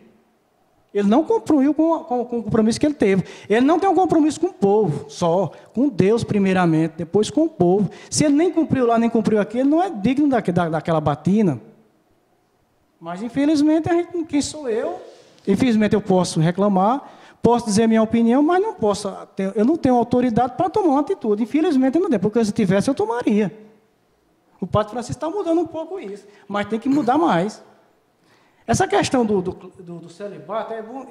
Ele não cumpriu com o compromisso que ele teve. Ele não tem um compromisso com o povo, só. Com Deus, primeiramente, depois com o povo. Se ele nem cumpriu lá, nem cumpriu aqui, ele não é digno daquela batina. Mas, infelizmente, quem sou eu? Infelizmente, eu posso reclamar, posso dizer minha opinião, mas eu não tenho autoridade para tomar uma atitude. Infelizmente, eu não tenho, porque se tivesse, eu tomaria. O Padre Francisco está mudando um pouco isso, mas tem que mudar mais. Essa questão do celibato é bom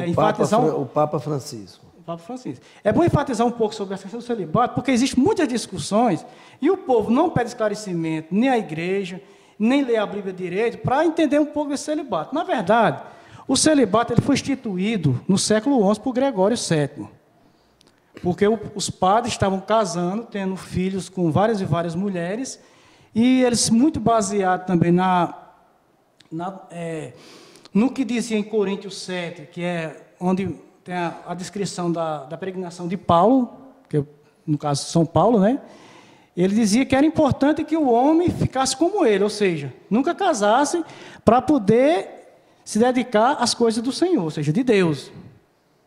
enfatizar... O Papa Francisco. O Papa Francisco. É bom enfatizar um pouco sobre essa questão do celibato, porque existem muitas discussões e o povo não pede esclarecimento, nem a igreja, nem lê a Bíblia direito, para entender um pouco desse celibato. Na verdade, o celibato ele foi instituído no século XI por Gregório VII, porque os padres estavam casando, tendo filhos com várias e várias mulheres, e eles, muito baseados também no que dizia em Coríntios 7, que é onde tem a descrição da peregrinação de Paulo, que no caso São Paulo, né? Ele dizia que era importante que o homem ficasse como ele, ou seja, nunca casasse para poder se dedicar às coisas do Senhor, ou seja, de Deus.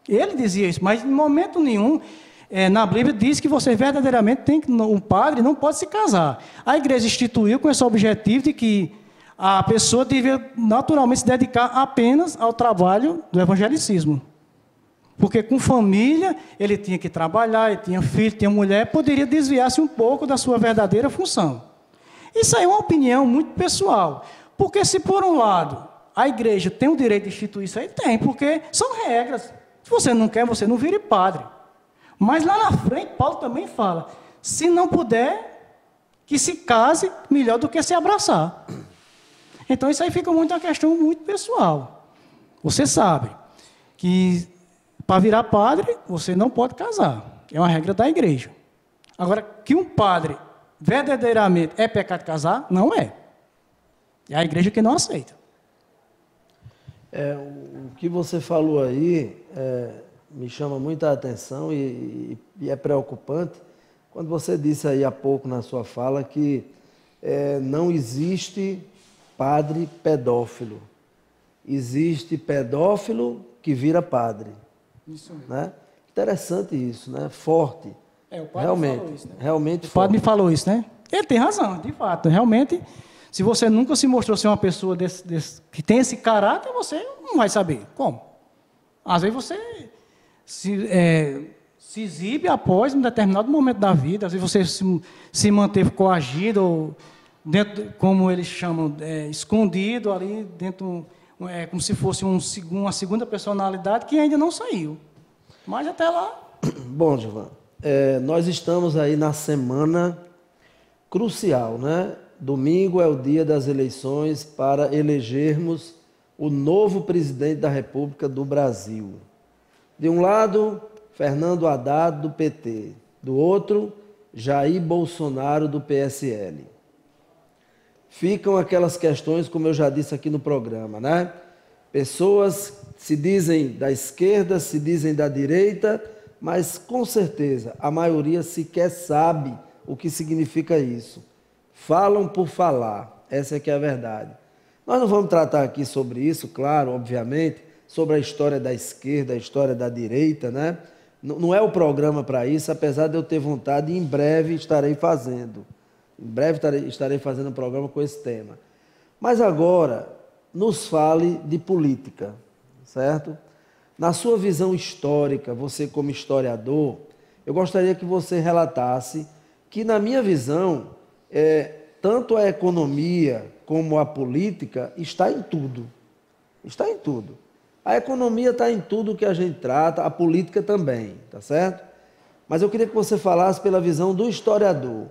Ele dizia isso, mas em momento nenhum, na Bíblia diz que você verdadeiramente um padre não pode se casar. A igreja instituiu com esse objetivo de que a pessoa devia naturalmente se dedicar apenas ao trabalho do evangelicismo. Porque com família, ele tinha que trabalhar, ele tinha filho, tinha mulher, poderia desviar-se um pouco da sua verdadeira função. Isso aí é uma opinião muito pessoal. Porque se por um lado a igreja tem o direito de instituir isso aí, tem, porque são regras. Se você não quer, você não vire padre. Mas lá na frente, Paulo também fala, se não puder, que se case melhor do que se abraçar. Então, isso aí fica muito uma questão muito pessoal. Você sabe que, para virar padre, você não pode casar. É uma regra da igreja. Agora, que um padre, verdadeiramente, é pecado casar? Não é. É a igreja que não aceita. O que você falou aí me chama muita atenção e é preocupante. Quando você disse aí há pouco na sua fala que não existe padre pedófilo. Existe pedófilo que vira padre. Isso mesmo. Né? Interessante isso, né? Forte. O padre me falou isso, né? Realmente o padre me falou isso, né? Ele tem razão, de fato. Realmente, se você nunca se mostrou ser uma pessoa que tem esse caráter, você não vai saber. Como? Às vezes você se exibe após um determinado momento da vida, às vezes você se manteve coagido ou dentro, como eles chamam, escondido ali, dentro, como se fosse uma segunda personalidade que ainda não saiu. Mas até lá... Bom, Gilvan, nós estamos aí na semana crucial, né? Domingo é o dia das eleições para elegermos o novo presidente da República do Brasil. De um lado, Fernando Haddad, do PT. Do outro, Jair Bolsonaro, do PSL. Ficam aquelas questões, como eu já disse aqui no programa, né? Pessoas se dizem da esquerda, se dizem da direita, Mas, com certeza, a maioria sequer sabe o que significa isso. Falam por falar, essa é que é a verdade. Nós não vamos tratar aqui sobre isso, claro, obviamente, sobre a história da esquerda, a história da direita, né? Não é o programa para isso, apesar de eu ter vontade, e em breve estarei fazendo. Em breve estarei fazendo um programa com esse tema. Mas agora, nos fale de política, certo? Na sua visão histórica, você como historiador, eu gostaria que você relatasse que, na minha visão, tanto a economia como a política está em tudo. Está em tudo. A economia está em tudo que a gente trata, a política também, tá certo? Mas eu queria que você falasse pela visão do historiador.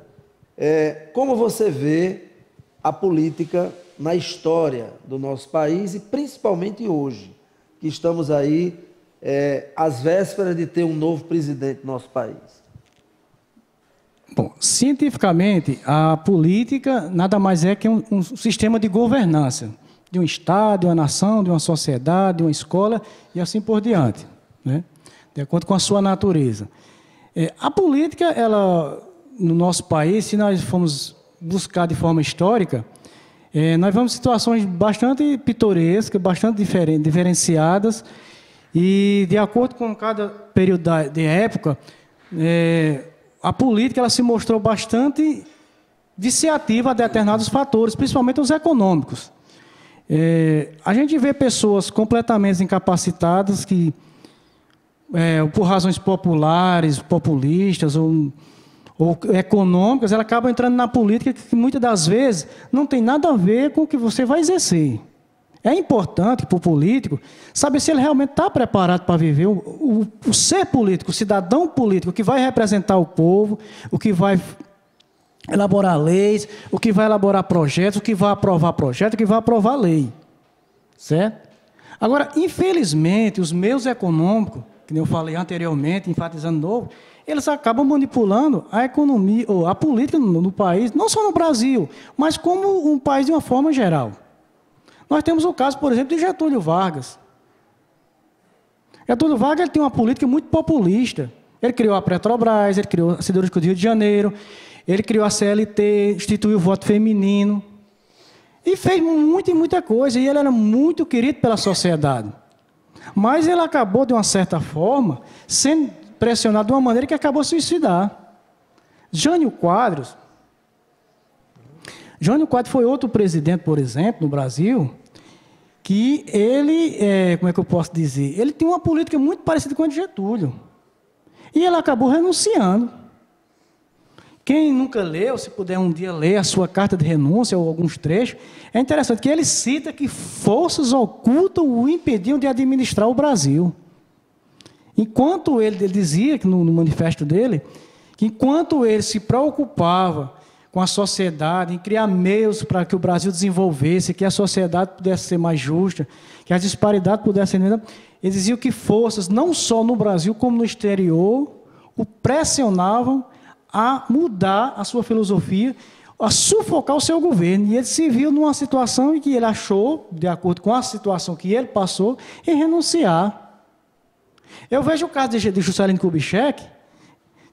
Como você vê a política na história do nosso país e principalmente hoje, que estamos aí às vésperas de ter um novo presidente no nosso país? Bom, cientificamente, a política nada mais é que um sistema de governança de um Estado, de uma nação, de uma sociedade, de uma escola e assim por diante, né? De acordo com a sua natureza. A política, ela, no nosso país, se nós formos buscar de forma histórica, nós vamos em situações bastante pitorescas, bastante diferenciadas, e de acordo com cada período de época, a política ela se mostrou bastante viciativa a determinados fatores, principalmente os econômicos. A gente vê pessoas completamente incapacitadas que, por razões populares, populistas ou econômicas, ela acaba entrando na política que muitas das vezes não tem nada a ver com o que você vai exercer. É importante para o político saber se ele realmente está preparado para viver o ser político, o cidadão político, que vai representar o povo, o que vai elaborar leis, o que vai elaborar projetos, o que vai aprovar projeto, o que vai aprovar lei. Certo? Agora, infelizmente, os meios econômicos, que eu falei anteriormente, enfatizando de novo, eles acabam manipulando a economia, ou a política no país, não só no Brasil, mas como um país de uma forma geral. Nós temos o caso, por exemplo, de Getúlio Vargas. Getúlio Vargas ele tem uma política muito populista. Ele criou a Petrobras, ele criou a Siderúrgica do Rio de Janeiro, ele criou a CLT, instituiu o voto feminino, e fez muita coisa, e ele era muito querido pela sociedade. Mas ele acabou, de uma certa forma, sendo pressionado de uma maneira que acabou se suicidar. Jânio Quadros foi outro presidente, por exemplo, no Brasil, que ele, como é que eu posso dizer? Ele tinha uma política muito parecida com a de Getúlio. E ele acabou renunciando. Quem nunca leu, se puder um dia ler a sua carta de renúncia ou alguns trechos, é interessante que ele cita que forças ocultas o impediam de administrar o Brasil. Enquanto ele dizia, no manifesto dele, que enquanto ele se preocupava com a sociedade, em criar meios para que o Brasil desenvolvesse, que a sociedade pudesse ser mais justa, que as disparidades pudessem ser... Ele dizia que forças, não só no Brasil, como no exterior, o pressionavam a mudar a sua filosofia, a sufocar o seu governo. E ele se viu numa situação em que ele achou, de acordo com a situação que ele passou, em renunciar. Eu vejo o caso de Juscelino Kubitschek,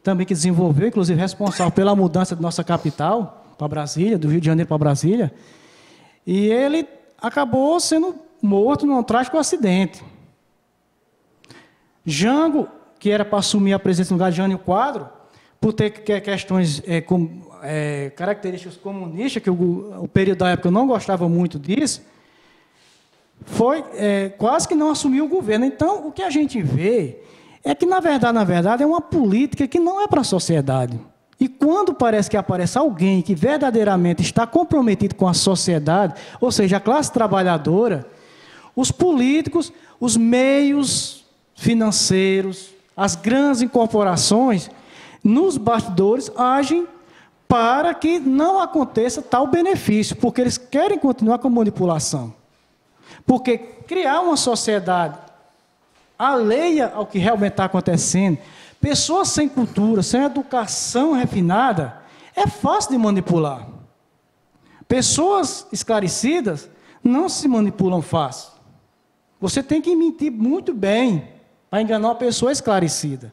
também que desenvolveu, inclusive responsável pela mudança de nossa capital para Brasília, do Rio de Janeiro para Brasília, e ele acabou sendo morto num trágico acidente. Jango, que era para assumir a presidência no lugar de Jânio Quadros, por ter questões, características comunistas, que o período da época eu não gostava muito disso, foi quase que não assumiu o governo. Então, o que a gente vê é que, na verdade, é uma política que não é para a sociedade. E quando parece que aparece alguém que verdadeiramente está comprometido com a sociedade, ou seja, a classe trabalhadora, os políticos, os meios financeiros, as grandes incorporações, nos bastidores, agem para que não aconteça tal benefício, porque eles querem continuar com a manipulação. Porque criar uma sociedade alheia ao que realmente está acontecendo, pessoas sem cultura, sem educação refinada, é fácil de manipular. Pessoas esclarecidas não se manipulam fácil. Você tem que mentir muito bem para enganar uma pessoa esclarecida.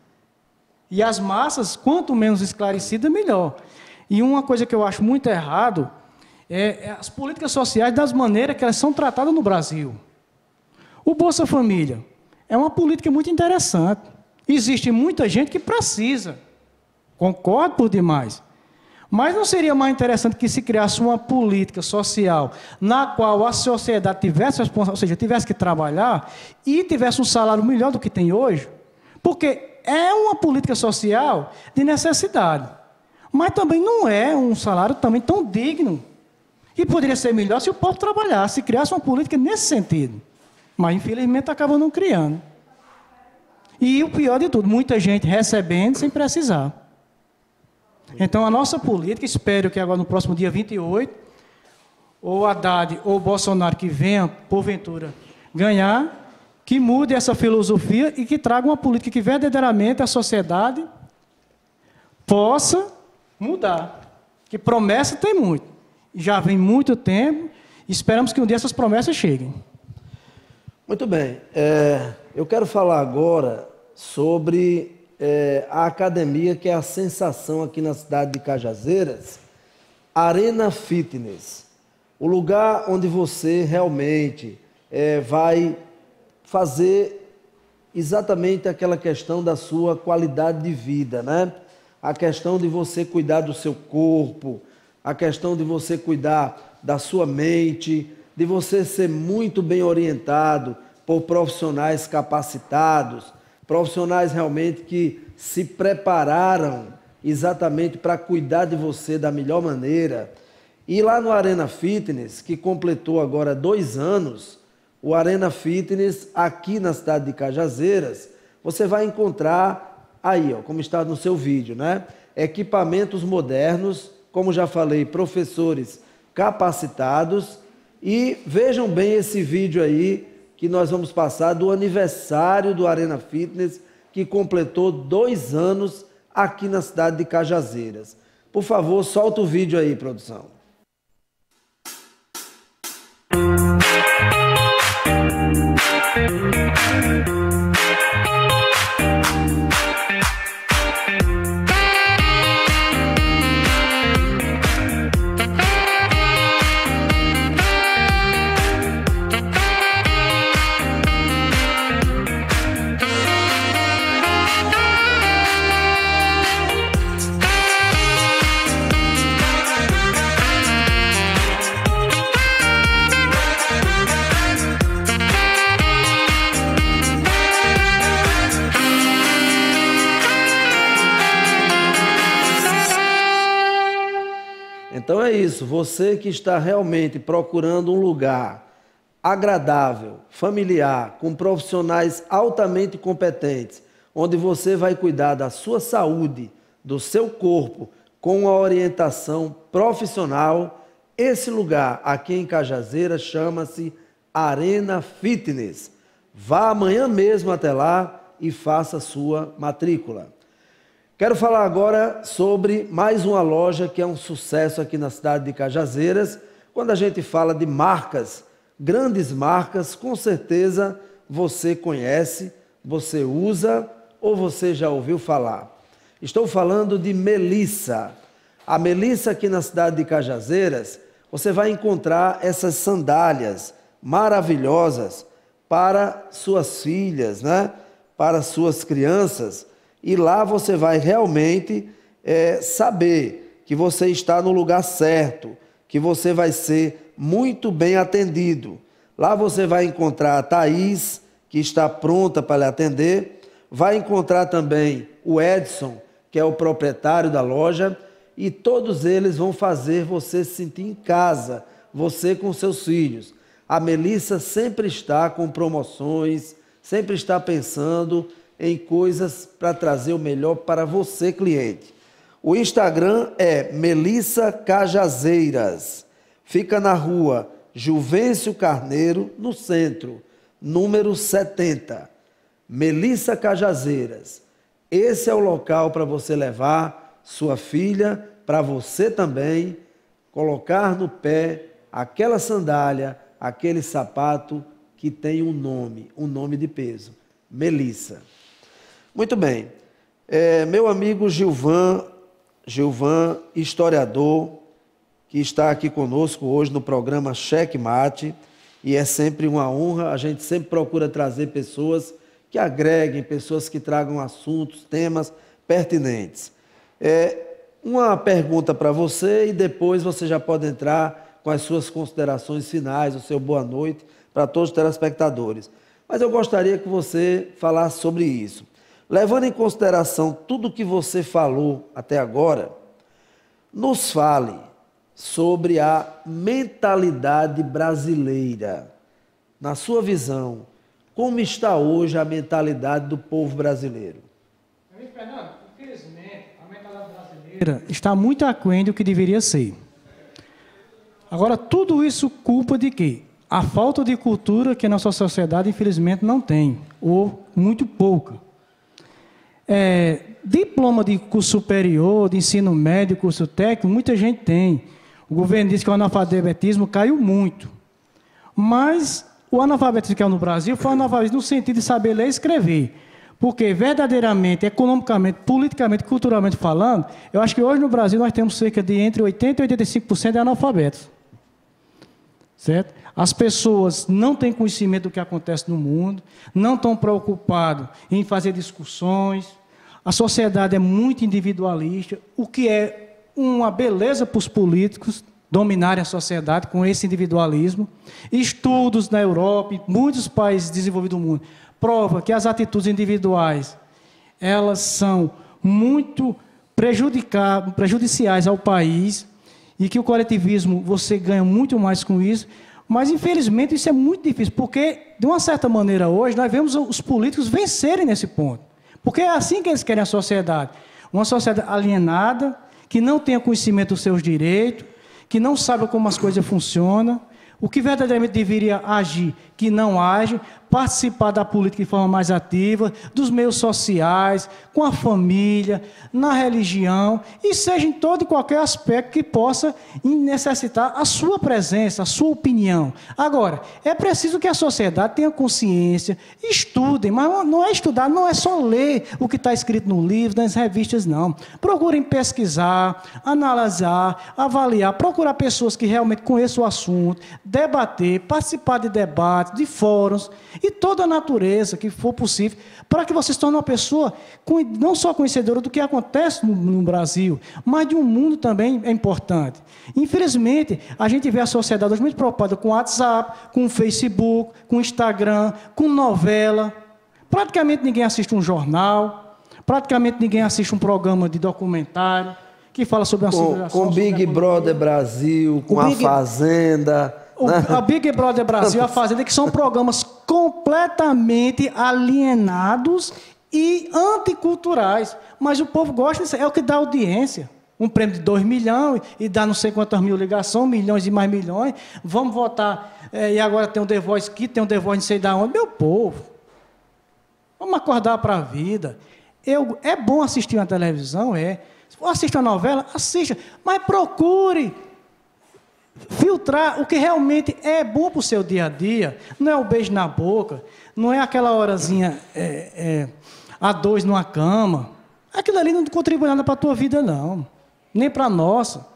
E as massas, quanto menos esclarecidas, melhor. E uma coisa que eu acho muito errado é as políticas sociais das maneiras que elas são tratadas no Brasil. O Bolsa Família é uma política muito interessante. Existe muita gente que precisa. Concordo por demais. Mas não seria mais interessante que se criasse uma política social na qual a sociedade tivesse responsabilidade, ou seja, tivesse que trabalhar e tivesse um salário melhor do que tem hoje? Porque é uma política social de necessidade. Mas também não é um salário também tão digno. E poderia ser melhor se o povo trabalhasse, se criasse uma política nesse sentido. Mas, infelizmente, acaba não criando. E o pior de tudo, muita gente recebendo sem precisar. Então, a nossa política, espero que agora no próximo dia 28, ou Haddad ou Bolsonaro que venha, porventura, ganhar, que mude essa filosofia e que traga uma política que verdadeiramente a sociedade possa mudar. Que promessa tem muito. Já vem muito tempo, esperamos que um dia essas promessas cheguem. Muito bem. Eu quero falar agora sobre a academia, que é a sensação aqui na cidade de Cajazeiras, Arena Fitness. O lugar onde você realmente vai fazer exatamente aquela questão da sua qualidade de vida, né? A questão de você cuidar do seu corpo, a questão de você cuidar da sua mente, de você ser muito bem orientado por profissionais capacitados, profissionais realmente que se prepararam exatamente para cuidar de você da melhor maneira. E lá no Arena Fitness, que completou agora 2 anos, o Arena Fitness aqui na cidade de Cajazeiras, você vai encontrar aí, ó, como está no seu vídeo, né? Equipamentos modernos, como já falei, professores capacitados. E vejam bem esse vídeo aí que nós vamos passar do aniversário do Arena Fitness, que completou 2 anos aqui na cidade de Cajazeiras. Por favor, solta o vídeo aí, produção. Então é isso, você que está realmente procurando um lugar agradável, familiar, com profissionais altamente competentes, onde você vai cuidar da sua saúde, do seu corpo, com uma orientação profissional, esse lugar aqui em Cajazeiras chama-se Arena Fitness. Vá amanhã mesmo até lá e faça a sua matrícula. Quero falar agora sobre mais uma loja que é um sucesso aqui na cidade de Cajazeiras. Quando a gente fala de marcas, grandes marcas, com certeza você conhece, você usa ou você já ouviu falar. Estou falando de Melissa. A Melissa aqui na cidade de Cajazeiras, você vai encontrar essas sandálias maravilhosas para suas filhas, né? Para suas crianças. E lá você vai realmente saber que você está no lugar certo, que você vai ser muito bem atendido. Lá você vai encontrar a Thaís, que está pronta para lhe atender. Vai encontrar também o Edson, que é o proprietário da loja. E todos eles vão fazer você se sentir em casa, você com seus filhos. A Melissa sempre está com promoções, sempre está pensando em coisas para trazer o melhor para você, cliente. O Instagram é Melissa Cajazeiras. Fica na rua Juvencio Carneiro, no centro, número 70. Melissa Cajazeiras. Esse é o local para você levar sua filha, para você também, colocar no pé aquela sandália, aquele sapato que tem um nome de peso. Melissa. Muito bem. Meu amigo Gilvan, historiador, que está aqui conosco hoje no programa Cheque Mate, e é sempre uma honra, a gente sempre procura trazer pessoas que agreguem, pessoas que tragam assuntos, temas pertinentes. Uma pergunta para você e depois você já pode entrar com as suas considerações finais, o seu boa noite para todos os telespectadores. Mas eu gostaria que você falasse sobre isso. Levando em consideração tudo o que você falou até agora, nos fale sobre a mentalidade brasileira. Na sua visão, como está hoje a mentalidade do povo brasileiro? Fernando, infelizmente, a mentalidade brasileira está muito aquém do que deveria ser. Agora, tudo isso culpa de quê? A falta de cultura que a nossa sociedade, infelizmente, não tem, ou muito pouca. Diploma de curso superior, de ensino médio, curso técnico, muita gente tem. O governo diz que o analfabetismo caiu muito. Mas o analfabetismo que é no Brasil foi um analfabetismo no sentido de saber ler e escrever. Porque, verdadeiramente, economicamente, politicamente, culturalmente falando, eu acho que hoje no Brasil nós temos cerca de entre 80% e 85% de analfabetos. Certo? As pessoas não têm conhecimento do que acontece no mundo, não estão preocupadas em fazer discussões. A sociedade é muito individualista, o que é uma beleza para os políticos dominarem a sociedade com esse individualismo. Estudos na Europa, em muitos países desenvolvidos do mundo, provam que as atitudes individuais elas são muito prejudiciais ao país e que o coletivismo você ganha muito mais com isso. Mas, infelizmente, isso é muito difícil, porque, de uma certa maneira, hoje, nós vemos os políticos vencerem nesse ponto. Porque é assim que eles querem a sociedade. Uma sociedade alienada, que não tenha conhecimento dos seus direitos, que não sabe como as coisas funcionam, o que verdadeiramente deveria agir, que não age, participar da política de forma mais ativa, dos meios sociais, com a família, na religião, e seja em todo e qualquer aspecto que possa necessitar a sua presença, a sua opinião. Agora, é preciso que a sociedade tenha consciência, estudem, mas não é estudar, não é só ler o que está escrito no livro, nas revistas, não. Procurem pesquisar, analisar, avaliar, procurar pessoas que realmente conheçam o assunto, debater, participar de debates, de fóruns, e toda a natureza que for possível, para que você se torne uma pessoa não só conhecedora do que acontece no Brasil, mas de um mundo também é importante. Infelizmente, a gente vê a sociedade hoje muito preocupada com o WhatsApp, com o Facebook, com o Instagram, com novela. Praticamente ninguém assiste um jornal, praticamente ninguém assiste um programa de documentário que fala sobre a civilização. Com Big Brother Brasil, com a Fazenda... A Big Brother Brasil, a Fazenda, que são programas completamente alienados e anticulturais. Mas o povo gosta disso, é o que dá audiência. Um prêmio de 2 milhões e dá não sei quantas mil ligações, milhões e mais milhões. Vamos votar, e agora tem um The Voice aqui, tem um The Voice não sei de onde. Meu povo, vamos acordar para a vida. É bom assistir uma televisão, Se for assistir uma novela, assista, mas procure filtrar o que realmente é bom para o seu dia a dia. Não é o beijo na boca, não é aquela horazinha a dois numa cama. Aquilo ali não contribui nada para a tua vida, não. Nem para a nossa.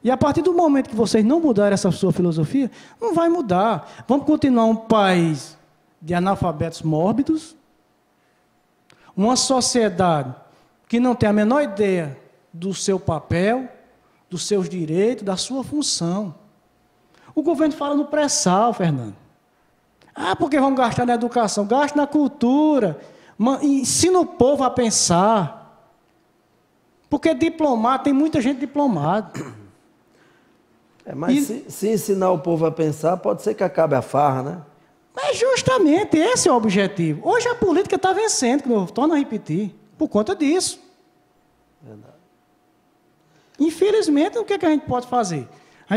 E a partir do momento que vocês não mudarem essa sua filosofia, não vai mudar. Vamos continuar um país de analfabetos mórbidos, uma sociedade que não tem a menor ideia do seu papel, dos seus direitos, da sua função. O governo fala no pré-sal, Fernando. Porque vamos gastar na educação? Gaste na cultura. Ensina o povo a pensar. Porque diplomado, tem muita gente diplomada. Mas se ensinar o povo a pensar, pode ser que acabe a farra, né? Mas justamente esse é o objetivo. Hoje a política está vencendo, como eu torno a repetir, por conta disso. Verdade. Infelizmente, o que a gente pode fazer?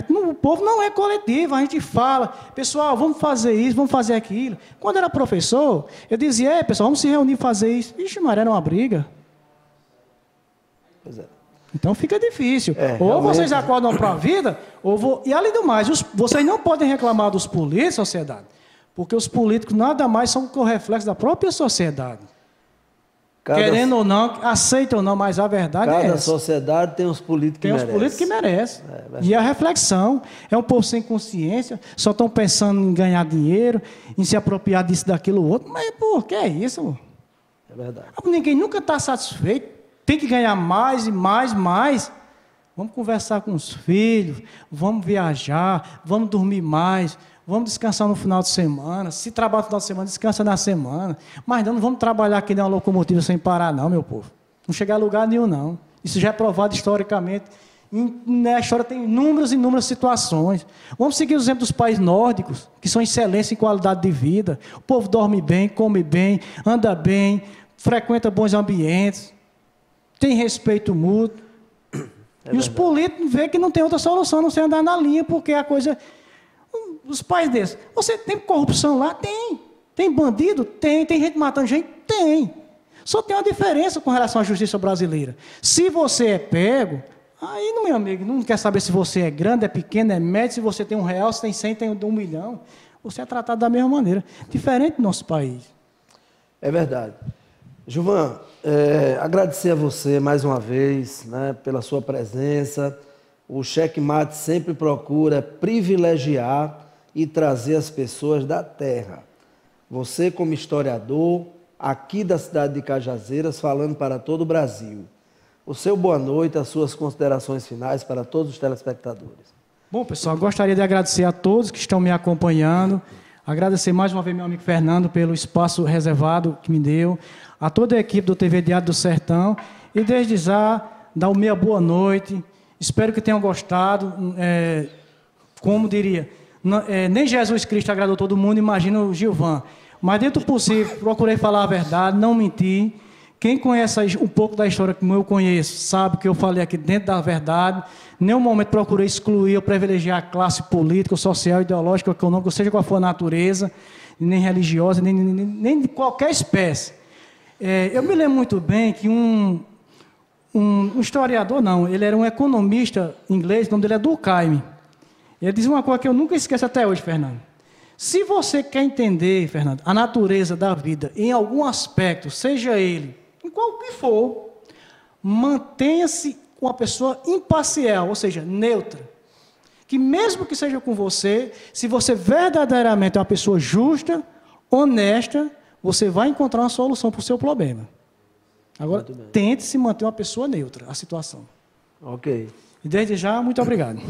O povo não é coletivo, a gente fala, pessoal, vamos fazer isso, vamos fazer aquilo. Quando era professor, eu dizia, pessoal, vamos se reunir e fazer isso. Ixi, Maria, era uma briga. Pois é. Então fica difícil. Ou realmente vocês acordam para a vida, e além do mais, vocês não podem reclamar dos políticos, sociedade, porque os políticos nada mais são o reflexo da própria sociedade. Querendo ou não, aceita ou não, mas a verdade é essa. Cada sociedade tem os políticos que merecem. Tem os políticos que merecem. E a reflexão é um povo sem consciência, só estão pensando em ganhar dinheiro, em se apropriar disso, daquilo, outro. Mas por que é isso? É verdade. Ninguém nunca está satisfeito. Tem que ganhar mais e mais, mais. Vamos conversar com os filhos, vamos viajar, vamos dormir mais, vamos descansar no final de semana. Se trabalha no final de semana, descansa na semana. Mas não vamos trabalhar aqui nem uma locomotiva sem parar, não, meu povo. Não chegar a lugar nenhum, não. Isso já é provado historicamente. Na história tem inúmeras e inúmeras situações. Vamos seguir os exemplos dos países nórdicos, que são excelência em qualidade de vida. O povo dorme bem, come bem, anda bem, frequenta bons ambientes, tem respeito mútuo. E os políticos veem que não tem outra solução, não sei andar na linha, porque a coisa... Os pais desses, você tem corrupção lá? Tem. Tem bandido? Tem. Tem gente matando gente? Tem. Só tem uma diferença com relação à justiça brasileira. Se você é pego, aí, meu amigo, não quer saber se você é grande, é pequeno, é médio, se você tem R$1, se tem 100, tem 1.000.000. Você é tratado da mesma maneira. Diferente do nosso país. É verdade. Gilvan, agradecer a você mais uma vez, né, pela sua presença. O Checkmate sempre procura privilegiar e trazer as pessoas da terra. Você, como historiador, aqui da cidade de Cajazeiras, falando para todo o Brasil. O seu boa noite, as suas considerações finais para todos os telespectadores. Bom, pessoal, gostaria de agradecer a todos que estão me acompanhando. Agradecer mais uma vez meu amigo Fernando pelo espaço reservado que me deu, a toda a equipe do TV Diário do Sertão, e desde já dar uma meia boa noite. Espero que tenham gostado. Como diria, nem Jesus Cristo agradou todo mundo, imagina o Gilvan. Mas dentro do possível, procurei falar a verdade, não mentir. Quem conhece um pouco da história como eu conheço, sabe que eu falei aqui dentro da verdade. Em nenhum momento procurei excluir ou privilegiar a classe política, social, ideológica, econômica, seja qual for a natureza, nem religiosa, nem de qualquer espécie. Eu me lembro muito bem que um historiador, não, ele era um economista inglês, o nome dele é Durkheim. Ele diz uma coisa que eu nunca esqueço até hoje, Fernando. Se você quer entender, Fernando, a natureza da vida em algum aspecto, seja ele em qual que for, mantenha-se uma pessoa imparcial, ou seja, neutra. Que mesmo que seja com você, se você verdadeiramente é uma pessoa justa, honesta, você vai encontrar uma solução para o seu problema. Agora, tente se manter uma pessoa neutra, a situação. Ok. E desde já, muito obrigado.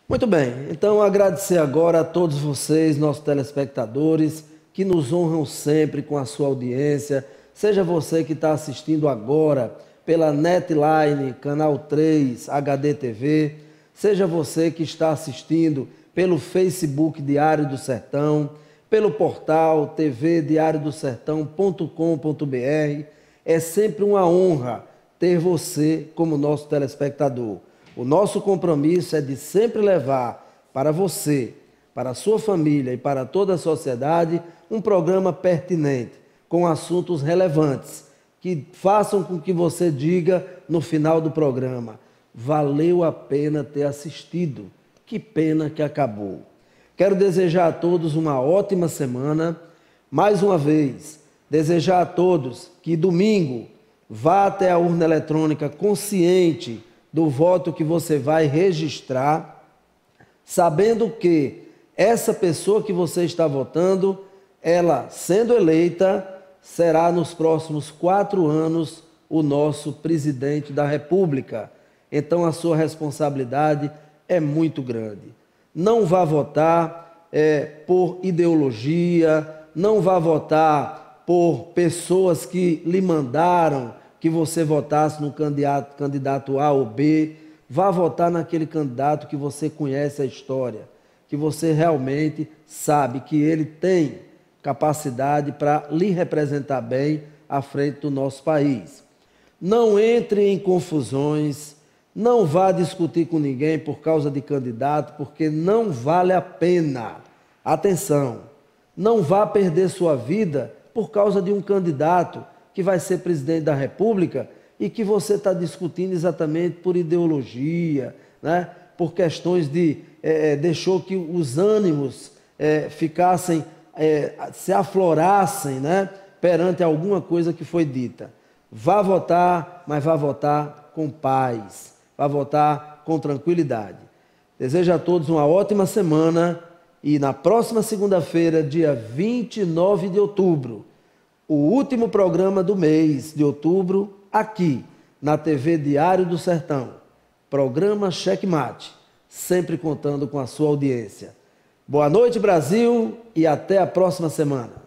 Muito bem. Então, agradecer agora a todos vocês, nossos telespectadores, que nos honram sempre com a sua audiência. Seja você que está assistindo agora pela Netline, Canal 3, HD TV, seja você que está assistindo pelo Facebook Diário do Sertão, pelo portal tvdiariodosertão.com.br. É sempre uma honra ter você como nosso telespectador. O nosso compromisso é de sempre levar para você, para a sua família e para toda a sociedade um programa pertinente, com assuntos relevantes, que façam com que você diga no final do programa: valeu a pena ter assistido, que pena que acabou. Quero desejar a todos uma ótima semana. Mais uma vez, desejar a todos que domingo vá até a urna eletrônica consciente do voto que você vai registrar, sabendo que essa pessoa que você está votando, ela, sendo eleita, será nos próximos 4 anos o nosso presidente da República. Então a sua responsabilidade é muito grande. Não vá votar por ideologia, não vá votar por pessoas que lhe mandaram que você votasse no candidato A ou B. Vá votar naquele candidato que você conhece a história, que você realmente sabe que ele tem capacidade para lhe representar bem à frente do nosso país. Não entre em confusões, não vá discutir com ninguém por causa de candidato, porque não vale a pena. Atenção, não vá perder sua vida por causa de um candidato que vai ser presidente da República e que você está discutindo exatamente por ideologia, né? Por questões de... deixou que os ânimos ficassem... se aflorassem, né, perante alguma coisa que foi dita. Vá votar, mas vá votar com paz, vá votar com tranquilidade. Desejo a todos uma ótima semana e na próxima segunda-feira, dia 29 de outubro, o último programa do mês de outubro, aqui na TV Diário do Sertão, programa Cheque Mate, sempre contando com a sua audiência. Boa noite, Brasil, e até a próxima semana.